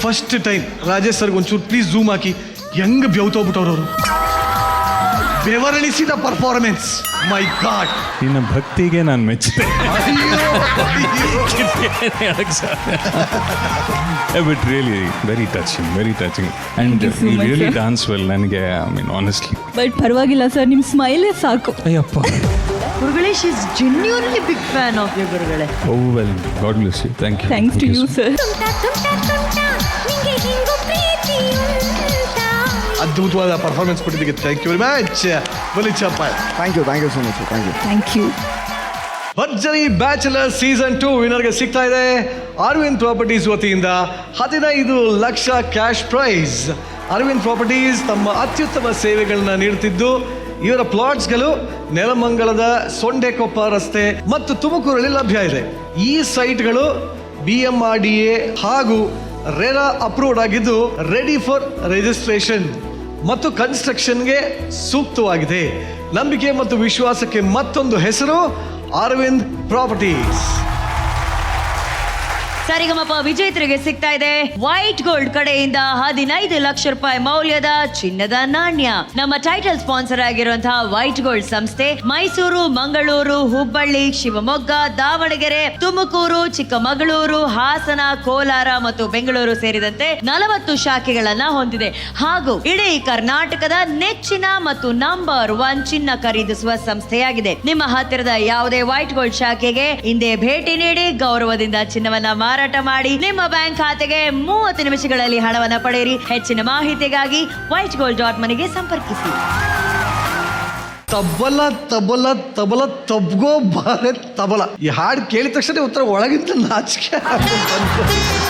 ಫಸ್ಟ್ ಟೈಮ್ ರಾಜೇಶ್ ಸರ್ಗೆ ಒಂಚೂರು ಪ್ಲೀಸ್ ಝೂಮ್ ಹಾಕಿ. ಹೆಂಗ್ ಬೆವ್ತೋಗ್ಬಿಟ್ಟವ್ರು ಅವರು. ಬೆವರಳಿಸಿದ ಪರ್ಫಾರ್ಮೆನ್ಸ್, ಮೈ ಗಾಡ್. ನಿನ್ನ ಭಕ್ತಿಗೆ ನಾನು ಮೆಚ್ಚಿದೆ. But really very touching and you really dance well. ನನಗೆ ಐ ಮೀನ್ ಆನೆಸ್ಟ್ಲಿ. ಬಟ್ ಪರವಾಗಿಲ್ಲ ಸರ್, ನಿಮ್ಮ ಸ್ಮೈಲೇ ಸಾಕು. ಅಯ್ಯಪ್ಪ ಗುರುಗಳೇ, she is genuinely big fan of you ಗುರುಗಳೇ. Oh well, god bless you. Thank you. Thanks to you sir. ಅದ್ಭುತವಾದ ಪರ್ಫಾರ್ಮೆನ್ಸ್ ಕೊಟ್ಟಿದ್ದಕ್ಕೆ ಥ್ಯಾಂಕ್ ಯು ವೆರಿ ಮಚ್. ಬಲಿ ಚಪ್ಪಾಳೆ. Thank you so much. Thank you. ಭರ್ಜರಿ ಬ್ಯಾಚಲರ್ ಸೀಸನ್ 2 ವಿನ್ನರ್ಗೆ ಸಿಗ್ತಾ ಇದೆ ಅರವಿಂದ್ ಪ್ರಾಪರ್ಟೀಸ್ ವತಿಯಿಂದ 15 lakh cash prize. Arvind properties ತಮ್ಮ ಅತ್ಯುತ್ತಮ ಸೇವೆಗಳನ್ನ ನೀಡುತ್ತಿದ್ದು, ಇವರ ಪ್ಲಾಟ್ಸ್ಗಳು ನೆಲಮಂಗಲದ ಸೊಂಡೆಕೊಪ್ಪ ರಸ್ತೆ ಮತ್ತು ತುಮಕೂರಲ್ಲಿ ಲಭ್ಯ ಇದೆ. ಈ ಸೈಟ್ಗಳು BMRDA ಹಾಗೂ ರೆರಾ ಅಪ್ರೂವ್ಡ್ ಆಗಿದ್ದು ರೆಡಿ ಫಾರ್ ರಿಜಿಸ್ಟ್ರೇಷನ್ ಮತ್ತು ಕನ್ಸ್ಟ್ರಕ್ಷನ್ಗೆ ಸೂಕ್ತವಾಗಿದೆ. ನಂಬಿಕೆ ಮತ್ತು ವಿಶ್ವಾಸಕ್ಕೆ ಮತ್ತೊಂದು ಹೆಸರು ಅರವಿಂದ್ ಪ್ರಾಪರ್ಟೀಸ್. ಸರಿಗಮಪ ವಿಜೇತರಿಗೆ ಸಿಗ್ತಾ ಇದೆ ವೈಟ್ ಗೋಲ್ಡ್ ಕಡೆಯಿಂದ 15 ಲಕ್ಷ ರೂಪಾಯಿ ಮೌಲ್ಯದ ಚಿನ್ನದ ನಾಣ್ಯ. ನಮ್ಮ ಟೈಟಲ್ ಸ್ಪಾನ್ಸರ್ ಆಗಿರುವಂತಹ ವೈಟ್ ಗೋಲ್ಡ್ ಸಂಸ್ಥೆ ಮೈಸೂರು, ಮಂಗಳೂರು, ಹುಬ್ಬಳ್ಳಿ, ಶಿವಮೊಗ್ಗ, ದಾವಣಗೆರೆ, ತುಮಕೂರು, ಚಿಕ್ಕಮಗಳೂರು, ಹಾಸನ, ಕೋಲಾರ ಮತ್ತು ಬೆಂಗಳೂರು ಸೇರಿದಂತೆ 40 ಶಾಖೆಗಳನ್ನ ಹೊಂದಿದೆ. ಹಾಗೂ ಇಡೀ ಕರ್ನಾಟಕದ ನೆಚ್ಚಿನ ಮತ್ತು ನಂಬರ್ 1 ಚಿನ್ನ ಖರೀದಿಸುವ ಸಂಸ್ಥೆಯಾಗಿದೆ. ನಿಮ್ಮ ಹತ್ತಿರದ ಯಾವುದೇ ವೈಟ್ ಗೋಲ್ಡ್ ಶಾಖೆಗೆ ಹಿಂದೆ ಭೇಟಿ ನೀಡಿ ಗೌರವದಿಂದ ಚಿನ್ನವನ್ನ ಮಾರಾಟ ಮಾಡಿ ನಿಮ್ಮ ಬ್ಯಾಂಕ್ ಖಾತೆಗೆ 30 ನಿಮಿಷಗಳಲ್ಲಿ ಹಣವನ್ನು ಪಡೆಯಿರಿ. ಹೆಚ್ಚಿನ ಮಾಹಿತಿಗಾಗಿ whitegold.money ಸಂಪರ್ಕಿಸಿ. ತಬಲ ತಬಲ ತಬಲ ತಬ್ಗೋ ಭಾರತ್ ತಬಲ. ಈ ಹಾಡು ಕೇಳಿದ ತಕ್ಷಣ ಉತ್ತರ ಒಳಗಿಂತ ನಾಚಿಕೆ.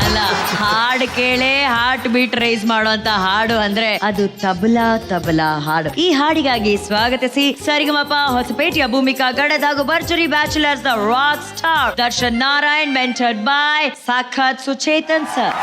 ಅಲ್ಲ, ಹಾಡು ಕೇಳೇ ಹಾರ್ಟ್ ಬೀಟ್ ರೈಸ್ ಮಾಡುವಂತ ಹಾಡು ಅಂದ್ರೆ ಅದು ತಬಲಾ ಹಾಡು. ಈ ಹಾಡಿಗಾಗಿ ಸ್ವಾಗತಿಸಿ ಸರಿಗಮಪ ಹೊಸಪೇಟೆಯ ಭೂಮಿಕಾ ಗಡದ್ ಹಾಗೂ ಭರ್ಜರಿ bachelors the rock star Darshan Narayan, mentored by ಸಾಕ್ಷಾತ್ ಸುಚೇತನ್ ಸರ್.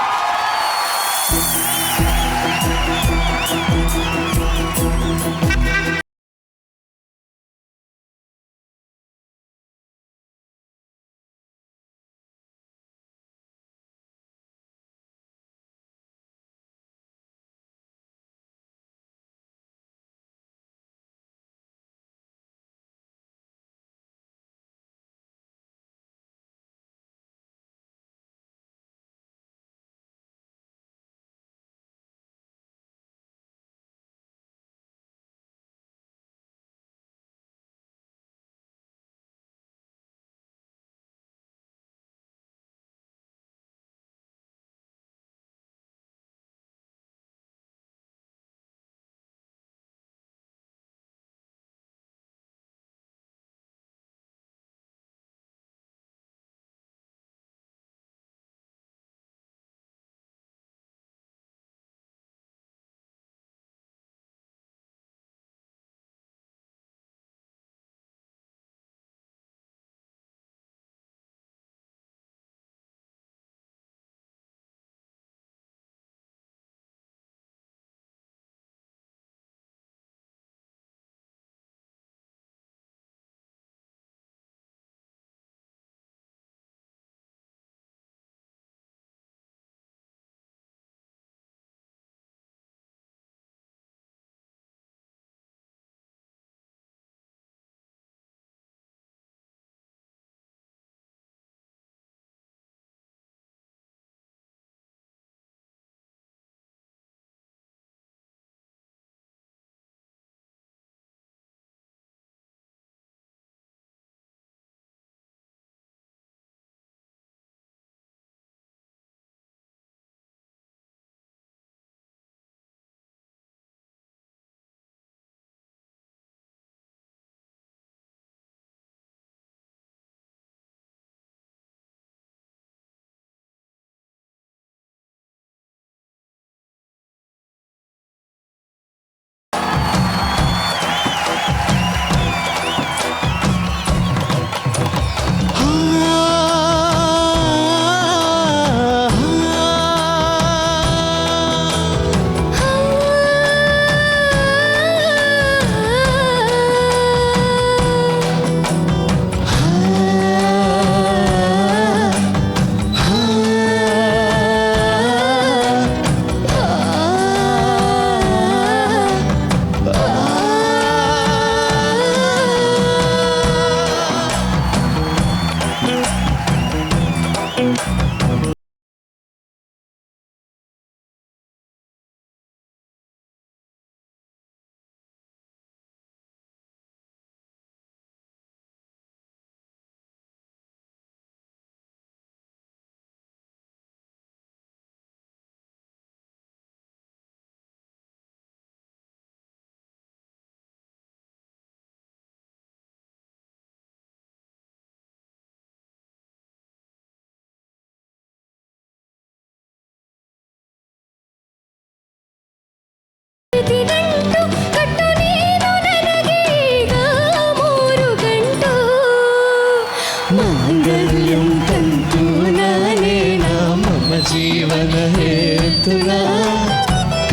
ಮಾಂಗಲ್ಯಂ ತಂತು ನಾನೇನ ಮಮ ಜೀವನ ಹೇತುನಾ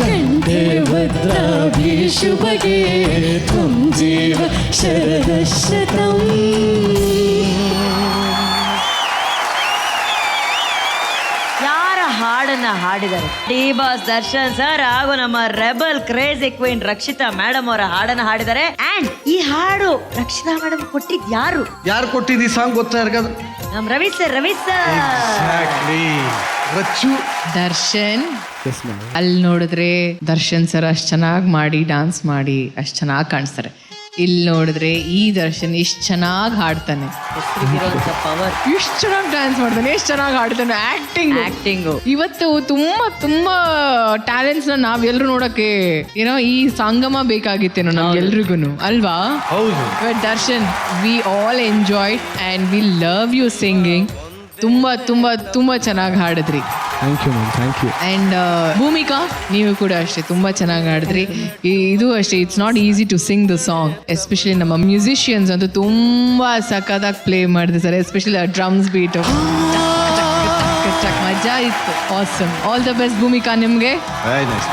ಕಂಠೆ ಭದ್ರಾಭಿ ಶುಭಗೆ ತ್ವಂ ಜೀವ ಶರದಶತಂ. ಹಾಡನ್ನ ಹಾಡಿದ್ದಾರೆ ಡಿ ಬಾಸ್ ದರ್ಶನ್ ಸರ್ ಹಾಗೂ ನಮ್ಮ rebel crazy queen Rakshita madam ಅವರ ಹಾಡನ್ನ ಹಾಡಿದ್ದಾರೆ. ಅಂಡ್ ಈ ಹಾಡು ರಕ್ಷಿತಾ ಮೇಡಮ್ ಕೊಟ್ಟಿದ್ ಯಾರು ಕೊಟ್ಟಿದ್ದು ಈ ಸಾಂಗ್ ಗೊತ್ತಾ ಯಾರಿಗಾದ್ರು? ನಮ್ ರವಿ ಸರ್ ರಚ್ಚು ದರ್ಶನ್ ಅಲ್ಲಿ ನೋಡಿದ್ರೆ ದರ್ಶನ್ ಸರ್ ಅಷ್ಟ್ ಚೆನ್ನಾಗಿ ಮಾಡಿ ಡಾನ್ಸ್ ಮಾಡಿ ಅಷ್ಟ್ ಚೆನ್ನಾಗಿ ಕಾಣಿಸ್ತಾರೆ. ಇಲ್ಲಿ ನೋಡಿದ್ರೆ ಈ ದರ್ಶನ್ ಎಷ್ಟು ಚೆನ್ನಾಗಿ ಹಾಡ್ತಾನೆ, ಎಷ್ಟು ಚೆನ್ನಾಗಿ ಡ್ಯಾನ್ಸ್ ಮಾಡ್ತಾನೆ, ಎಷ್ಟು ಚೆನ್ನಾಗಿ ಹಾಡ್ತಾನೆ. ಆಕ್ಟಿಂಗ್ ಇವತ್ತು ತುಂಬಾ ತುಂಬಾ ಟ್ಯಾಲೆಂಟ್ಸ್ ನಾವೆಲ್ಲರೂ ನೋಡಕ್ಕೆ ಏನೋ ಈ ಸಂಗಮ ಬೇಕಾಗಿತ್ತೇನೋ ನಮ್ಗೆಲ್ರಿಗೂ ಅಲ್ವಾ? ಹೌದು. Darshan we all enjoyed and we love you singing. ತುಂಬ ತುಂಬ ತುಂಬ ಚೆನ್ನಾಗಿ ಹಾಡಿದ್ರಿ. Thank you ma'am, thank you. And Bhoomika, ನೀವು ಕೂಡ ಅಷ್ಟೇ ತುಂಬ ಚೆನ್ನಾಗಿ ಹಾಡಿದ್ರಿ. ಇದು ಅಷ್ಟೇ, it's not easy to sing the song. Especially ನಮ್ಮ ಮ್ಯೂಸಿಷಿಯನ್ಸ್ ಅಂತೂ ತುಂಬ ಸಖತ್ತಾಗಿ ಪ್ಲೇ ಮಾಡಿದ್ದಾರೆ, ಎಸ್ಪೆಷಲಿ ಡ್ರಮ್ಸ್ ಬೀಟು ಮಜಾ ಇತ್ತು. Awesome. All the best Bhoomika ನಿಮಗೆ.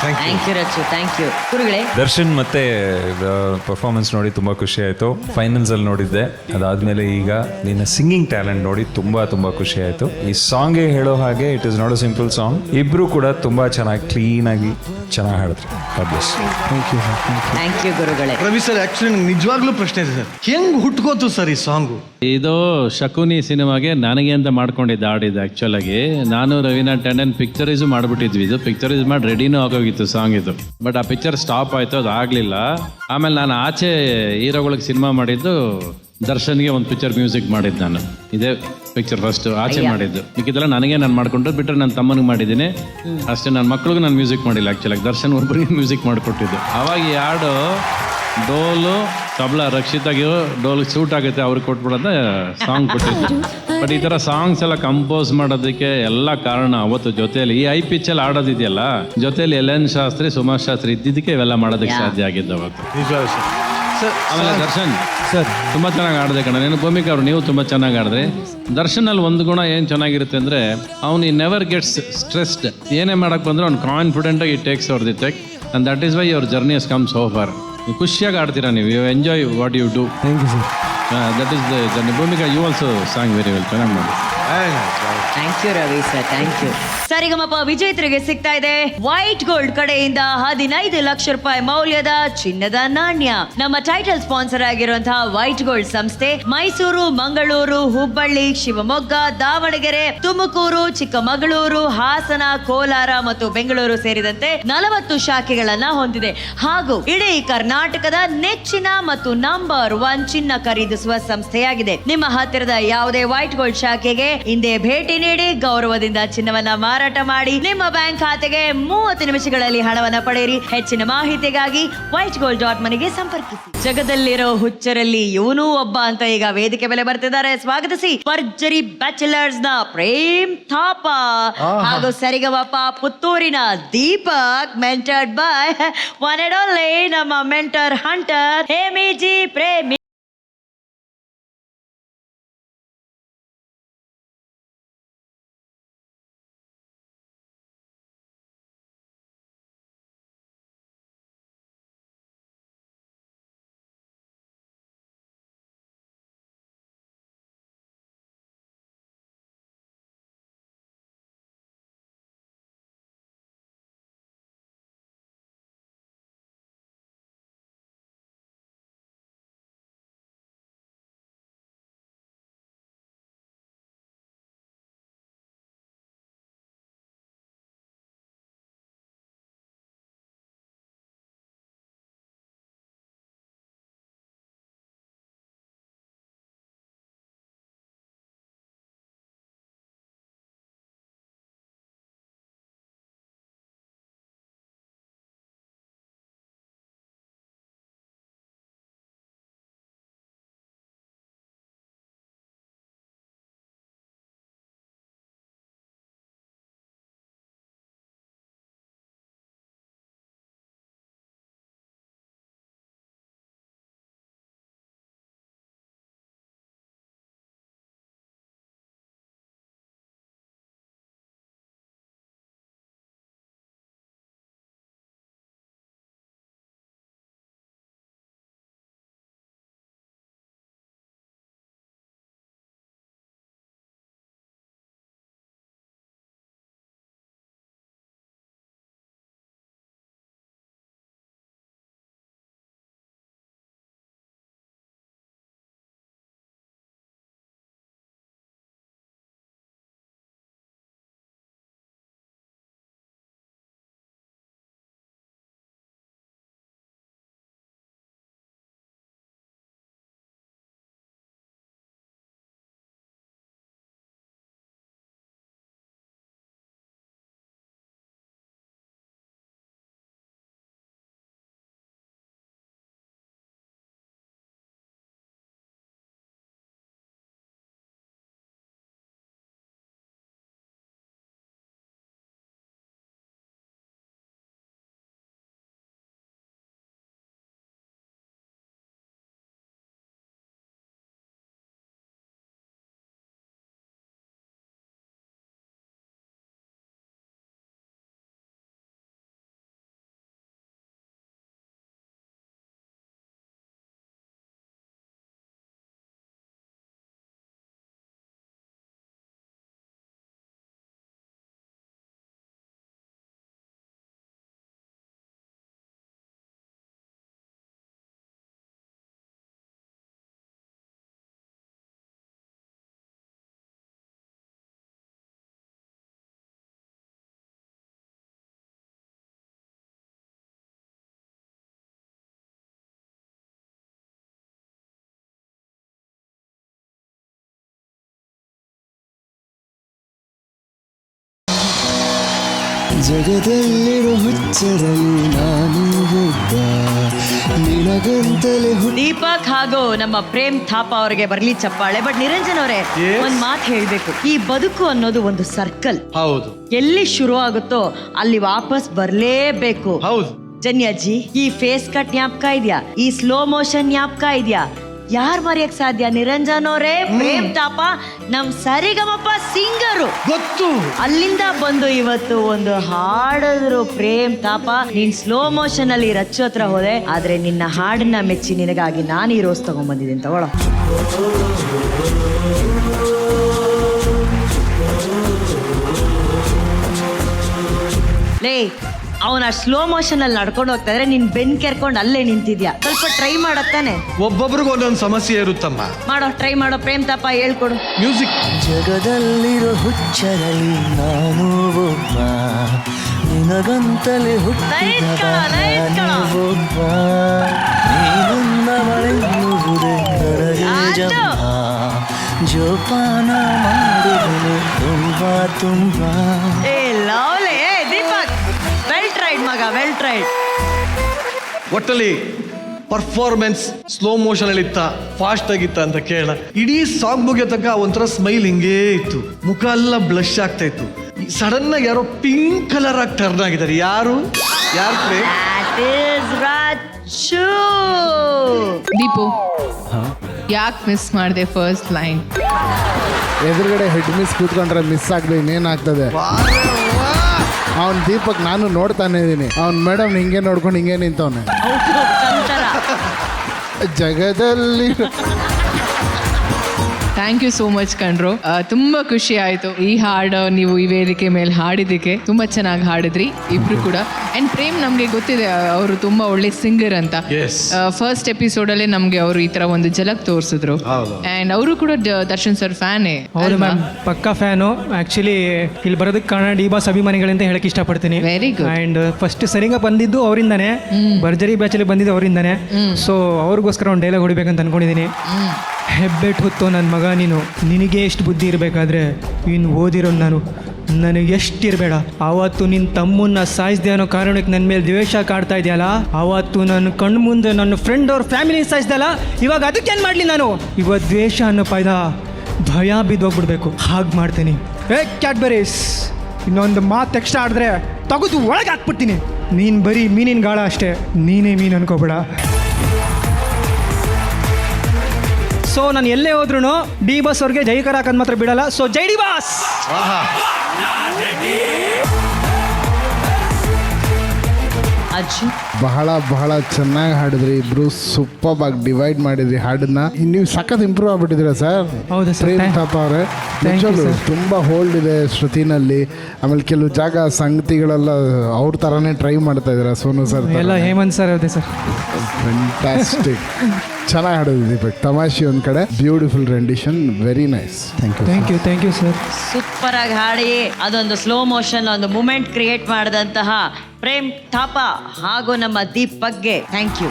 Thank you Rachu, thank you. ಗುರುಗಳೇ, ದರ್ಶನ್ ಮತ್ತೆ ಪರ್ಫಾರ್ಮೆನ್ಸ್ ನೋಡಿ ತುಂಬ ಖುಷಿ ಆಯಿತು. ಫೈನಲ್ಸಲ್ಲಿ ನೋಡಿದ್ದೆ, ಅದಾದಮೇಲೆ ಈಗ ನಿನ್ನ ಸಿಂಗಿಂಗ್ ಟ್ಯಾಲೆಂಟ್ ನೋಡಿ ತುಂಬ ತುಂಬ ಖುಷಿ ಆಯಿತು. ಈ ಸಾಂಗೇ ಹೇಳೋ ಹಾಗೆ it is not a simple song. ಇಬ್ಬರು ಕೂಡ ತುಂಬ ಚೆನ್ನಾಗಿ ಕ್ಲೀನಾಗಿ ಚೆನ್ನಾಗಿ ಹಾಡಿದ್ರಿ. Thank you sir, thank you ಗುರುಗಳೇ. ರವಿ ಸರ್, ಆಕ್ಚುಲಿ ನಂಗೆ ನಿಜವಾಗ್ಲೂ ಪ್ರಶ್ನೆ ಇದೆ ಸರ್, ಹೆಂಗ್ ಹುಟ್ಕೋತು ಸರ್ ಈ ಸಾಂಗು? ಇದು ಶಕುನಿ ಸಿನಿಮಾಗೆ ನನಗೆ ಅಂತ ಮಾಡ್ಕೊಂಡಿದ್ದೆ ಹಾಡಿದ್ದು. ಆ್ಯಕ್ಚುಲ್ ಆಗಿ ನಾನು ರವೀನಾ ಟಂಡನ್ ಪಿಕ್ಚರೈಸು ಮಾಡಿಬಿಟ್ಟಿದ್ವಿ. ಇದು ಪಿಕ್ಚರೈಸ್ ಮಾಡಿ ರೆಡಿನೂ ಆಗೋಗಿತ್ತು ಸಾಂಗ್ ಇದು. ಬಟ್ ಆ ಪಿಕ್ಚರ್ ಸ್ಟಾಪ್ ಆಯಿತು, ಅದು ಆಗಲಿಲ್ಲ. ಆಮೇಲೆ ನಾನು ಆಚೆ ಹೀರೋಗಳಿಗೆ ಸಿನಿಮಾ ಮಾಡಿದ್ದು ದರ್ಶನ್ಗೆ ಒಂದು ಪಿಕ್ಚರ್ ಮ್ಯೂಸಿಕ್ ಮಾಡಿದ್ದು ನಾನು. ಇದೇ ಪಿಕ್ಚರ್ ಫಸ್ಟ್ ಆಚೆ ಮಾಡಿದ್ದು. ಮಿಕ್ಕಿದೆಲ್ಲ ನನಗೆ ನಾನು ಮಾಡ್ಕೊಂಡು ಬಿಟ್ಟರೆ ನನ್ನ ತಮ್ಮನಿಗೆ ಮಾಡಿದ್ದೀನಿ ಅಷ್ಟೇ. ನನ್ನ ಮಕ್ಳಿಗೂ ನಾನು ಮ್ಯೂಸಿಕ್ ಮಾಡಿಲ್ಲ. ಆ್ಯಕ್ಚುಲಾಗಿ ದರ್ಶನ್ ಒಬ್ಬರಿಗೆ ಮ್ಯೂಸಿಕ್ ಮಾಡಿಕೊಟ್ಟಿದ್ದು. ಅವಾಗ ಈ ಹಾಡು ಡೋಲು ತಬಲ ರಕ್ಷಿತಾಗಿ ಡೋಲ್ಗೆ ಸೂಟ್ ಆಗುತ್ತೆ ಅವ್ರಿಗೆ ಕೊಟ್ಬಿಡೋದ ಸಾಂಗ್ ಕೊಟ್ಟಿದ್ದು. ಬಟ್ ಈ ಥರ ಸಾಂಗ್ಸ್ ಎಲ್ಲ ಕಂಪೋಸ್ ಮಾಡೋದಕ್ಕೆ ಎಲ್ಲ ಕಾರಣ ಅವತ್ತು ಜೊತೆಯಲ್ಲಿ ಈ ಐ ಪಿಚ್ಚಲ್ಲಿ ಆಡೋದಿದೆಯಲ್ಲ, ಜೊತೆಯಲ್ಲಿ ಎಲ್.ಎನ್. ಶಾಸ್ತ್ರಿ, ಸುಮಾರ್ ಶಾಸ್ತ್ರಿ ಇದ್ದಿದ್ದಕ್ಕೆ ಇವೆಲ್ಲ ಮಾಡೋದಕ್ಕೆ ಸಾಧ್ಯ ಆಗಿದ್ದು ಅವತ್ತು. ಆಮೇಲೆ ದರ್ಶನ್ ಸರ್ ತುಂಬ ಚೆನ್ನಾಗಿ ಆಡಿದೆ ಕಣ. ನೀನು ಭೂಮಿಕಾ ಅವರು ನೀವು ತುಂಬ ಚೆನ್ನಾಗಿ ಆಡಿದ್ರಿ. ದರ್ಶನಲ್ಲಿ ಒಂದು ಗುಣ ಏನು ಚೆನ್ನಾಗಿರುತ್ತೆ ಅಂದರೆ ಅವ್ನು ಈ ನೆವರ್ ಗೆಟ್ಸ್ ಸ್ಟ್ರೆಸ್ಡ್. ಏನೇ ಮಾಡೋಕ್ಕೆ ಬಂದರೆ ಅವ್ನು ಕಾನ್ಫಿಡೆಂಟಾಗಿ ಈ ಟೇಕ್ಸ್ ಅವ್ರ the take and that is why your journey has come so far. ಖುಷಿಯಾಗಿ ಆಡ್ತೀರಾ ನೀವು. You enjoy what you do. Thank you sir. That is the journey. Bhoomika you also sang very well, ಚೆನ್ನಾಗಿ ಮಾಡಿ. Thank you Ravi sir, thank you. Sarigamapa ವಿಜೇತರಿಗೆ ಸಿಗ್ತಾ ಇದೆ ವೈಟ್ ಗೋಲ್ಡ್ ಕಡೆಯಿಂದ 15 ಲಕ್ಷ ರೂಪಾಯಿ ಮೌಲ್ಯದ ಚಿನ್ನದ ನಾಣ್ಯ. ನಮ್ಮ ಟೈಟಲ್ ಸ್ಪಾನ್ಸರ್ ಆಗಿರುವಂತಹ ವೈಟ್ ಗೋಲ್ಡ್ ಸಂಸ್ಥೆ ಮೈಸೂರು, ಮಂಗಳೂರು, ಹುಬ್ಬಳ್ಳಿ, ಶಿವಮೊಗ್ಗ, ದಾವಣಗೆರೆ, ತುಮಕೂರು, ಚಿಕ್ಕಮಗಳೂರು, ಹಾಸನ, ಕೋಲಾರ ಮತ್ತು ಬೆಂಗಳೂರು ಸೇರಿದಂತೆ 40 ಶಾಖೆಗಳನ್ನ ಹೊಂದಿದೆ. ಹಾಗೂ ಇಡೀ ಕರ್ನಾಟಕದ ನೆಚ್ಚಿನ ಮತ್ತು ನಂಬರ್ 1 ಚಿನ್ನ ಖರೀದಿಸುವ ಸಂಸ್ಥೆಯಾಗಿದೆ. ನಿಮ್ಮ ಹತ್ತಿರದ ಯಾವುದೇ ವೈಟ್ ಗೋಲ್ಡ್ ಶಾಖೆಗೆ ಹಿಂದೆ ಭೇಟಿ ನೀಡಿ ಗೌರವದಿಂದ ಚಿನ್ನವನ್ನ ಮಾರಾಟ ಮಾಡಿ ನಿಮ್ಮ ಬ್ಯಾಂಕ್ ಖಾತೆಗೆ 30 ನಿಮಿಷಗಳಲ್ಲಿ ಹಣವನ್ನ ಪಡೆಯಿರಿ. ಹೆಚ್ಚಿನ ಮಾಹಿತಿಗಾಗಿ whitegold.money ಗೆ ಸಂಪರ್ಕಿಸಿ. ಜಗದಲ್ಲಿರೋ ಹುಚ್ಚರಲ್ಲಿ ಇವನು ಒಬ್ಬ ಅಂತ ಈಗ ವೇದಿಕೆ ಮೇಲೆ ಬರ್ತಿದ್ದಾರೆ. ಸ್ವಾಗತಿಸಿ ಭರ್ಜರಿ ಬ್ಯಾಚಲರ್ಸ್ ನ ಪ್ರೇಮ್ ಥಾಪ ಹಾಗೂ ಸರಿಗಮಪ ಪುತ್ತೂರಿನ Deepak, mentored by one and only ನಮ್ಮ ಮೆಂಟರ್ ಹಂಟರ್ ಹೇಮಿಜಿ ಪ್ರೇಮಿ. ಜಗದಲ್ಲಿರೋ ಹುಚ್ಚರಲ್ಲಿ ನಾನು ಒಬ್ಬ ನಿನಗಂತಲೇ ದೀಪಕ್ ಹಾಗೂ ನಮ್ಮ ಪ್ರೇಮ್ ಥಾಪ ಅವರಿಗೆ ಬರ್ಲಿ ಚಪ್ಪಾಳೆ. ಬಟ್ ನಿರಂಜನ್ ಅವರೇ, ಒಂದ್ ಮಾತು ಹೇಳ್ಬೇಕು. ಈ ಬದುಕು ಅನ್ನೋದು ಒಂದು ಸರ್ಕಲ್. ಹೌದು, ಎಲ್ಲಿ ಶುರು ಆಗುತ್ತೋ ಅಲ್ಲಿ ವಾಪಸ್ ಬರ್ಲೇಬೇಕು. ಹೌದು. ಜನ್ಯಾಜಿ, ಈ ಫೇಸ್ ಕಟ್ ಜ್ಞಾಪಕ ಇದೆಯಾ? ಈ ಸ್ಲೋ ಮೋಷನ್ ಜ್ಞಾಪಕ ಇದೆಯಾ? ಯಾರ್ ಮರೆಯಕ್ ಸಾಧ್ಯ? ನಿರಂಜನ್ ಅವರೇ, ಪ್ರೇಮ್ ತಾಪ ನಮ್ ಸರಿಗಮಪ ಸಿಂಗರು ಗೊತ್ತು. ಅಲ್ಲಿಂದ ಬಂದು ಇವತ್ತು ಒಂದು ಹಾಡಿದ್ರು. ಪ್ರೇಮ್ ತಾಪ, ನೀನ್ ಸ್ಲೋ ಮೋಷನ್ ಅಲ್ಲಿ ರಚ್ಚು ಹತ್ರ ಹೋದೆ, ಆದ್ರೆ ನಿನ್ನ ಹಾಡನ್ನ ಮೆಚ್ಚಿ ನಿನಗಾಗಿ ನಾನು ಈ ರೋಸ್ ತಗೊಂಡ್ಬಂದಿದ್ದೀನಿ, ತಗೊಳ್ಳೋ. ಲೇ, ಅವನ ಸ್ಲೋ ಮೋಷನ್ ಅಲ್ಲಿ ನಡ್ಕೊಂಡು ಹೋಗ್ತಾ ಇದ್ರೆ ನೀನ್ ಬೆನ್ ಕೆರ್ಕೊಂಡು ಅಲ್ಲೇ ನಿಂತಿದ್ಯಾ. ಸ್ವಲ್ಪ ಟ್ರೈ ಮಾಡತ್ತಾನೆ. ಒಬ್ಬೊಬ್ರಿಗೂ ಒಂದೊಂದು ಸಮಸ್ಯೆ ಇರುತ್ತಮ್ಮ. ಮಾಡೋ, ಟ್ರೈ ಮಾಡೋ. ಪ್ರೇಮ್ ತಾಪ ಹೇಳ್ಕೊಡು ಮ್ಯೂಸಿಕ್. ಜಗದಲ್ಲಿರೋ ಹುಚ್ಚರಲ್ಲಿ ನಾನು ಒಬ್ಬ ನಿನಗಂತಲೇ ಹುಟ್ಟಿದ ಒಬ್ಬ ನೀನನ್ನವಳೆನ್ನುವುದೇ ಕರಗೇಜಮ್ಮ ಜೋಪಾನ ಮಾಡುವುದು ತುಂಬಾ ತುಂಬಾ. ಏ ಲವ್ಲಿ, ಏ ದೀಪಕ್, ವೆಲ್ ಟ್ರೈಡ್ ಮಗ, ವೆಲ್ ಟ್ರೈಡ್. ಒಟ್ಟಲ್ಲಿ ಪರ್ಫಾರ್ಮೆನ್ಸ್ ಸ್ಲೋ ಮೋಷನ್ ಅಲ್ಲಿ ಇತ್ತ, ಫಾಸ್ಟ್ ಆಗಿತ್ತ ಅಂತ ಕೇಳ. ಇಡೀ ಸಾಂಗ್ ಮುಗಿಯೋ ತನಕ ಒಂಥರ ಸ್ಮೈಲ್ ಹಿಂಗೇ ಇತ್ತು, ಮುಖ ಎಲ್ಲ ಬ್ಲಶ್ ಆಗ್ತಾ ಇತ್ತು. ಸಡನ್ ಆಗಿ ಯಾರೋ ಪಿಂಕ್ ಕಲರ್ ಆಗಿ ಟರ್ನ್ ಆಗಿದ್ದಾರೆ. ಯಾರು ದೀಪು, ಯಾಕೆ ಮಿಸ್ ಮಾಡಿದೆ ಫಸ್ಟ್ ಲೈನ್? ಎದುರುಗಡೆ ಹೆಡ್ ಮಿಸ್ ಕೂತ್ಕೊಂಡ್ರೆ ಮಿಸ್ ಆಗದೆ ಇನ್ನೇನಾಗ್ತದೆ? ಅವ್ನು ದೀಪಕ್ ನಾನು ನೋಡ್ತಾನೆ ಇದ್ದೀನಿ. ಅವ್ನು ಮೇಡಮ್ ಹಿಂಗೆ ನೋಡ್ಕೊಂಡು ಹಿಂಗೆ ನಿಂತವನೆ. ಜಗದಲ್ಲಿ ಥ್ಯಾಂಕ್ ಯು ಸೋ ಮಚ್ ಕಣ್ರು. ತುಂಬಾ ಖುಷಿ ಆಯ್ತು ಈ ಹಾಡು ನೀವು ಈ ವೇದಿಕೆ ಮೇಲೆ ಹಾಡಿದ್ದಕ್ಕೆ. ತುಂಬಾ ಚೆನ್ನಾಗಿ ಹಾಡಿದ್ರಿ ಇಬ್ರು ಕೂಡ. ಅಂಡ್ ಪ್ರೇಮ್ ನಮ್ಗೆ ಗೊತ್ತಿದೆ ಅವರು ತುಂಬಾ ಒಳ್ಳೆ ಸಿಂಗರ್ ಅಂತ. ಫಸ್ಟ್ ಎಪಿಸೋಡ್ ಅಲ್ಲೇ ನಮ್ಗೆ ಅವರು ಈ ತರ ಒಂದು ಝಲಕ್ ತೋರಿಸಿದ್ರು. ಅಂಡ್ ಅವರು ಕೂಡ ದರ್ಶನ್ ಸರ್ ಫ್ಯಾನೇ. ಹೌದು ಮ್ಯಾಮ್, ಪಕ್ಕಾ ಫ್ಯಾನು. ಆಕ್ಚುಲಿ ಇಲ್ಲಿ ಬರೋದಕ್ಕೆ ಕಾರಣ ಡಿ ಬಾಸ್ ಅಭಿಮಾನಿಗಳಂತ ಹೇಳಕ್ ಇಷ್ಟಪಡ್ತೀನಿ. Very good. ಅಂಡ್ ಫಸ್ಟ್ ಸರಿಂಗ ಬಂದಿದ್ದು ಅವರಿಂದಾನೆ, ಭರ್ಜರಿ ಬ್ಯಾಚ್ ಅಲ್ಲಿ ಬಂದಿದ್ದು ಅವರಿಂದಾನೆ. ಸೊ ಅವ್ರಿಗೋಸ್ಕರ ಒಂದು ಡೈಲಾಗ್ ಹೊಡಿಬೇಕಂತ ಅನ್ಕೊಂಡಿದ್ದೀನಿ. ಹೆಬ್ಬೆಟ್ ಹೊತ್ತು ನನ್ನ ಮಗ ನೀನು, ನಿನಗೆ ಎಷ್ಟು ಬುದ್ಧಿ ಇರಬೇಕಾದ್ರೆ ಇನ್ನು ಓದಿರೋ ನಾನು, ನನಗೆ ಎಷ್ಟಿರಬೇಡ. ಆವತ್ತು ನಿನ್ನ ತಮ್ಮನ್ನ ಸಾಯಿಸ್ದೆ ಅನ್ನೋ ಕಾರಣಕ್ಕೆ ನನ್ನ ಮೇಲೆ ದ್ವೇಷ ಕಾಡ್ತಾ ಇದೆಯಲ್ಲ, ಆವತ್ತು ನನ್ನ ಕಣ್ಣು ಮುಂದೆ ನನ್ನ ಫ್ರೆಂಡ್ ಅವ್ರ ಫ್ಯಾಮಿಲಿ ಸಾಯಿಸ್ದಲ್ಲ, ಇವಾಗ ಅದಕ್ಕೇನು ಮಾಡಲಿ ನಾನು? ಇವತ್ತು ದ್ವೇಷ ಅನ್ನೋ ಭಯ ಬಿದ್ದೋಗ್ಬಿಡ್ಬೇಕು, ಹಾಗೆ ಮಾಡ್ತೀನಿ. ಕ್ಯಾಡ್ಬರೀಸ್, ಇನ್ನೊಂದು ಮಾತು ಎಕ್ಸ್ಟ್ರಾ ಆಡಿದ್ರೆ ತೆಗೆದು ಒಳಗೆ ಹಾಕ್ಬಿಡ್ತೀನಿ. ನೀನು ಬರೀ ಮೀನಿನ ಗಾಳ ಅಷ್ಟೇ, ನೀನೇ ಮೀನು ಅನ್ಕೋಬೇಡ. ಸೊ ನಾನು ಎಲ್ಲೇ ಹೋದ್ರೂ ಡಿ ಬಾಸ್ ಅವ್ರಿಗೆ ಜೈಕರ ಹಾಕೋದು ಮಾತ್ರ ಬಿಡಲ್ಲ. ಸೊ ಜೈ ಡಿ ಬಾಸ್. ಬಹಳ ಬಹಳ ಚೆನ್ನಾಗಿ ಹಾಡಿದ್ರಿ ಇಬ್ರು. ಸೂಪರ್ ಆಗಿ ಡಿವೈಡ್ ಮಾಡಿದ್ರಿ ಹಾಡನ್ನ. ನೀವು ಸಖತ್ ಇಂಪ್ರೂವ್ ಆಗ್ಬಿಟ್ಟಿದ್ದೀರಾ ಸರ್. ಹೌದು ಸರ್. ಪ್ರೇಮ್ ತಾಪ ಅವರೇ, ತುಂಬ ಹೋಲ್ಡ್ ಇದೆ ಶ್ರುತಿನಲ್ಲಿ. ಆಮೇಲೆ ಕೆಲವು ಜಾಗ ಸಂಗತಿಗಳೆಲ್ಲ ಅವ್ರ ಥರನೇ ಟ್ರೈ ಮಾಡ್ತಾ ಇದ್ದೀರಾ. ಸೋನು ಸರ್ ಎಲ್ಲ ಹೇಮಂತ್ ಸರ್ ಹೌದೇ ಸರ್. ಫ್ಯಾಂಟಾಸ್ಟಿಕ್. ಚೆನ್ನಾಗಿ ಹಾಡೋದು ದೀಪಕ್. ತಮಾಷೆ ಒಂದು ಕಡೆ, beautiful rendition, very nice. Thank you sir. Super ಆಗಿ ಹಾಡಿ ಅದೊಂದು ಸ್ಲೋ ಮೋಷನ್ ಒಂದು ಮೂಮೆಂಟ್ ಕ್ರಿಯೇಟ್ ಮಾಡಿದಂತಹ ಪ್ರೇಮ್ ಥಾಪ ಹಾಗೂ ನಮ್ಮ ದೀಪಕ್ಗೆ ಥ್ಯಾಂಕ್ ಯು.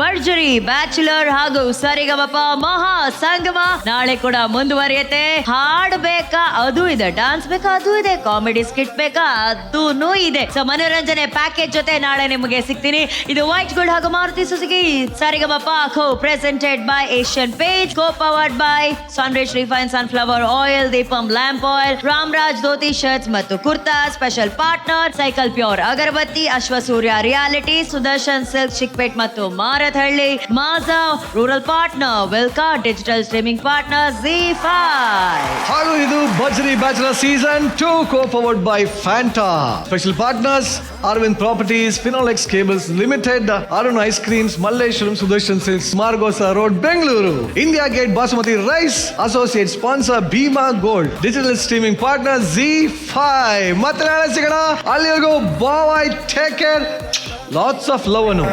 ಭರ್ಜರಿ ಬ್ಯಾಚುಲರ್ ಹಾಗೂ ಸರಿಗಮಪ ಮಹಾ ಸಂಗಮ ನಾಳೆ ಕೂಡ ಮುಂದುವರಿಯುತ್ತೆ. ಹಾಡ್ ಬೇಕಾ ಅದು ಇದೆ, ಡಾನ್ಸ್ ಬೇಕಾ ಅದು ಇದೆ, ಕಾಮಿಡಿ ಸ್ಕಿಟ್ ಬೇಕಾ ಅದೂ ಇದೆ. ಸೊ ಮನೋರಂಜನೆ ಪ್ಯಾಕೇಜ್ ಜೊತೆ ನಾಳೆ ನಿಮಗೆ ಸಿಗ್ತೀನಿ. ಇದು ವೈಟ್ ಗೋಲ್ಡ್ ಹಾಗೂ Maruti Suzuki Sarigamapa co presented by Asian paints, co powered by Sunrich refine sunflower oil, Deepam lamp oil, Ramraj dhoti shirts ಮತ್ತು kurta. Special partner cycle pure agarbatti, Ashwasurya reality, Sudarshan silk Chickpet ಮತ್ತು ಮಾರತಹಳ್ಳಿ, ಮಾಜಾ ರೂರಲ್ ಪಾರ್ಟ್ನರ್, ವೆಲ್ಕಾ ಡಿಜಿಟಲ್ ಸ್ಟ್ರೀಮಿಂಗ್ ಪಾರ್ಟ್ನರ್ ZEE5. ಹಾಗೂ ಇದು ಭರ್ಜರಿ bachelor season 2 co-powered by Fanta. Special partners Arvind Properties, Finolex Cables Limited, Arun Ice Creams, Malleshwaram, Sudarshan Silks, Margosa Road, Bengaluru. India Gate Basmati Rice, associate sponsor Bima Gold, digital streaming partner ZEE5. ಮತ್ತೆ ನಾಳೆ ಸಿಗೋಣ. ಅಲ್ಲಿವರೆಗೂ bye, take care, lots of love ಅನ್ನು.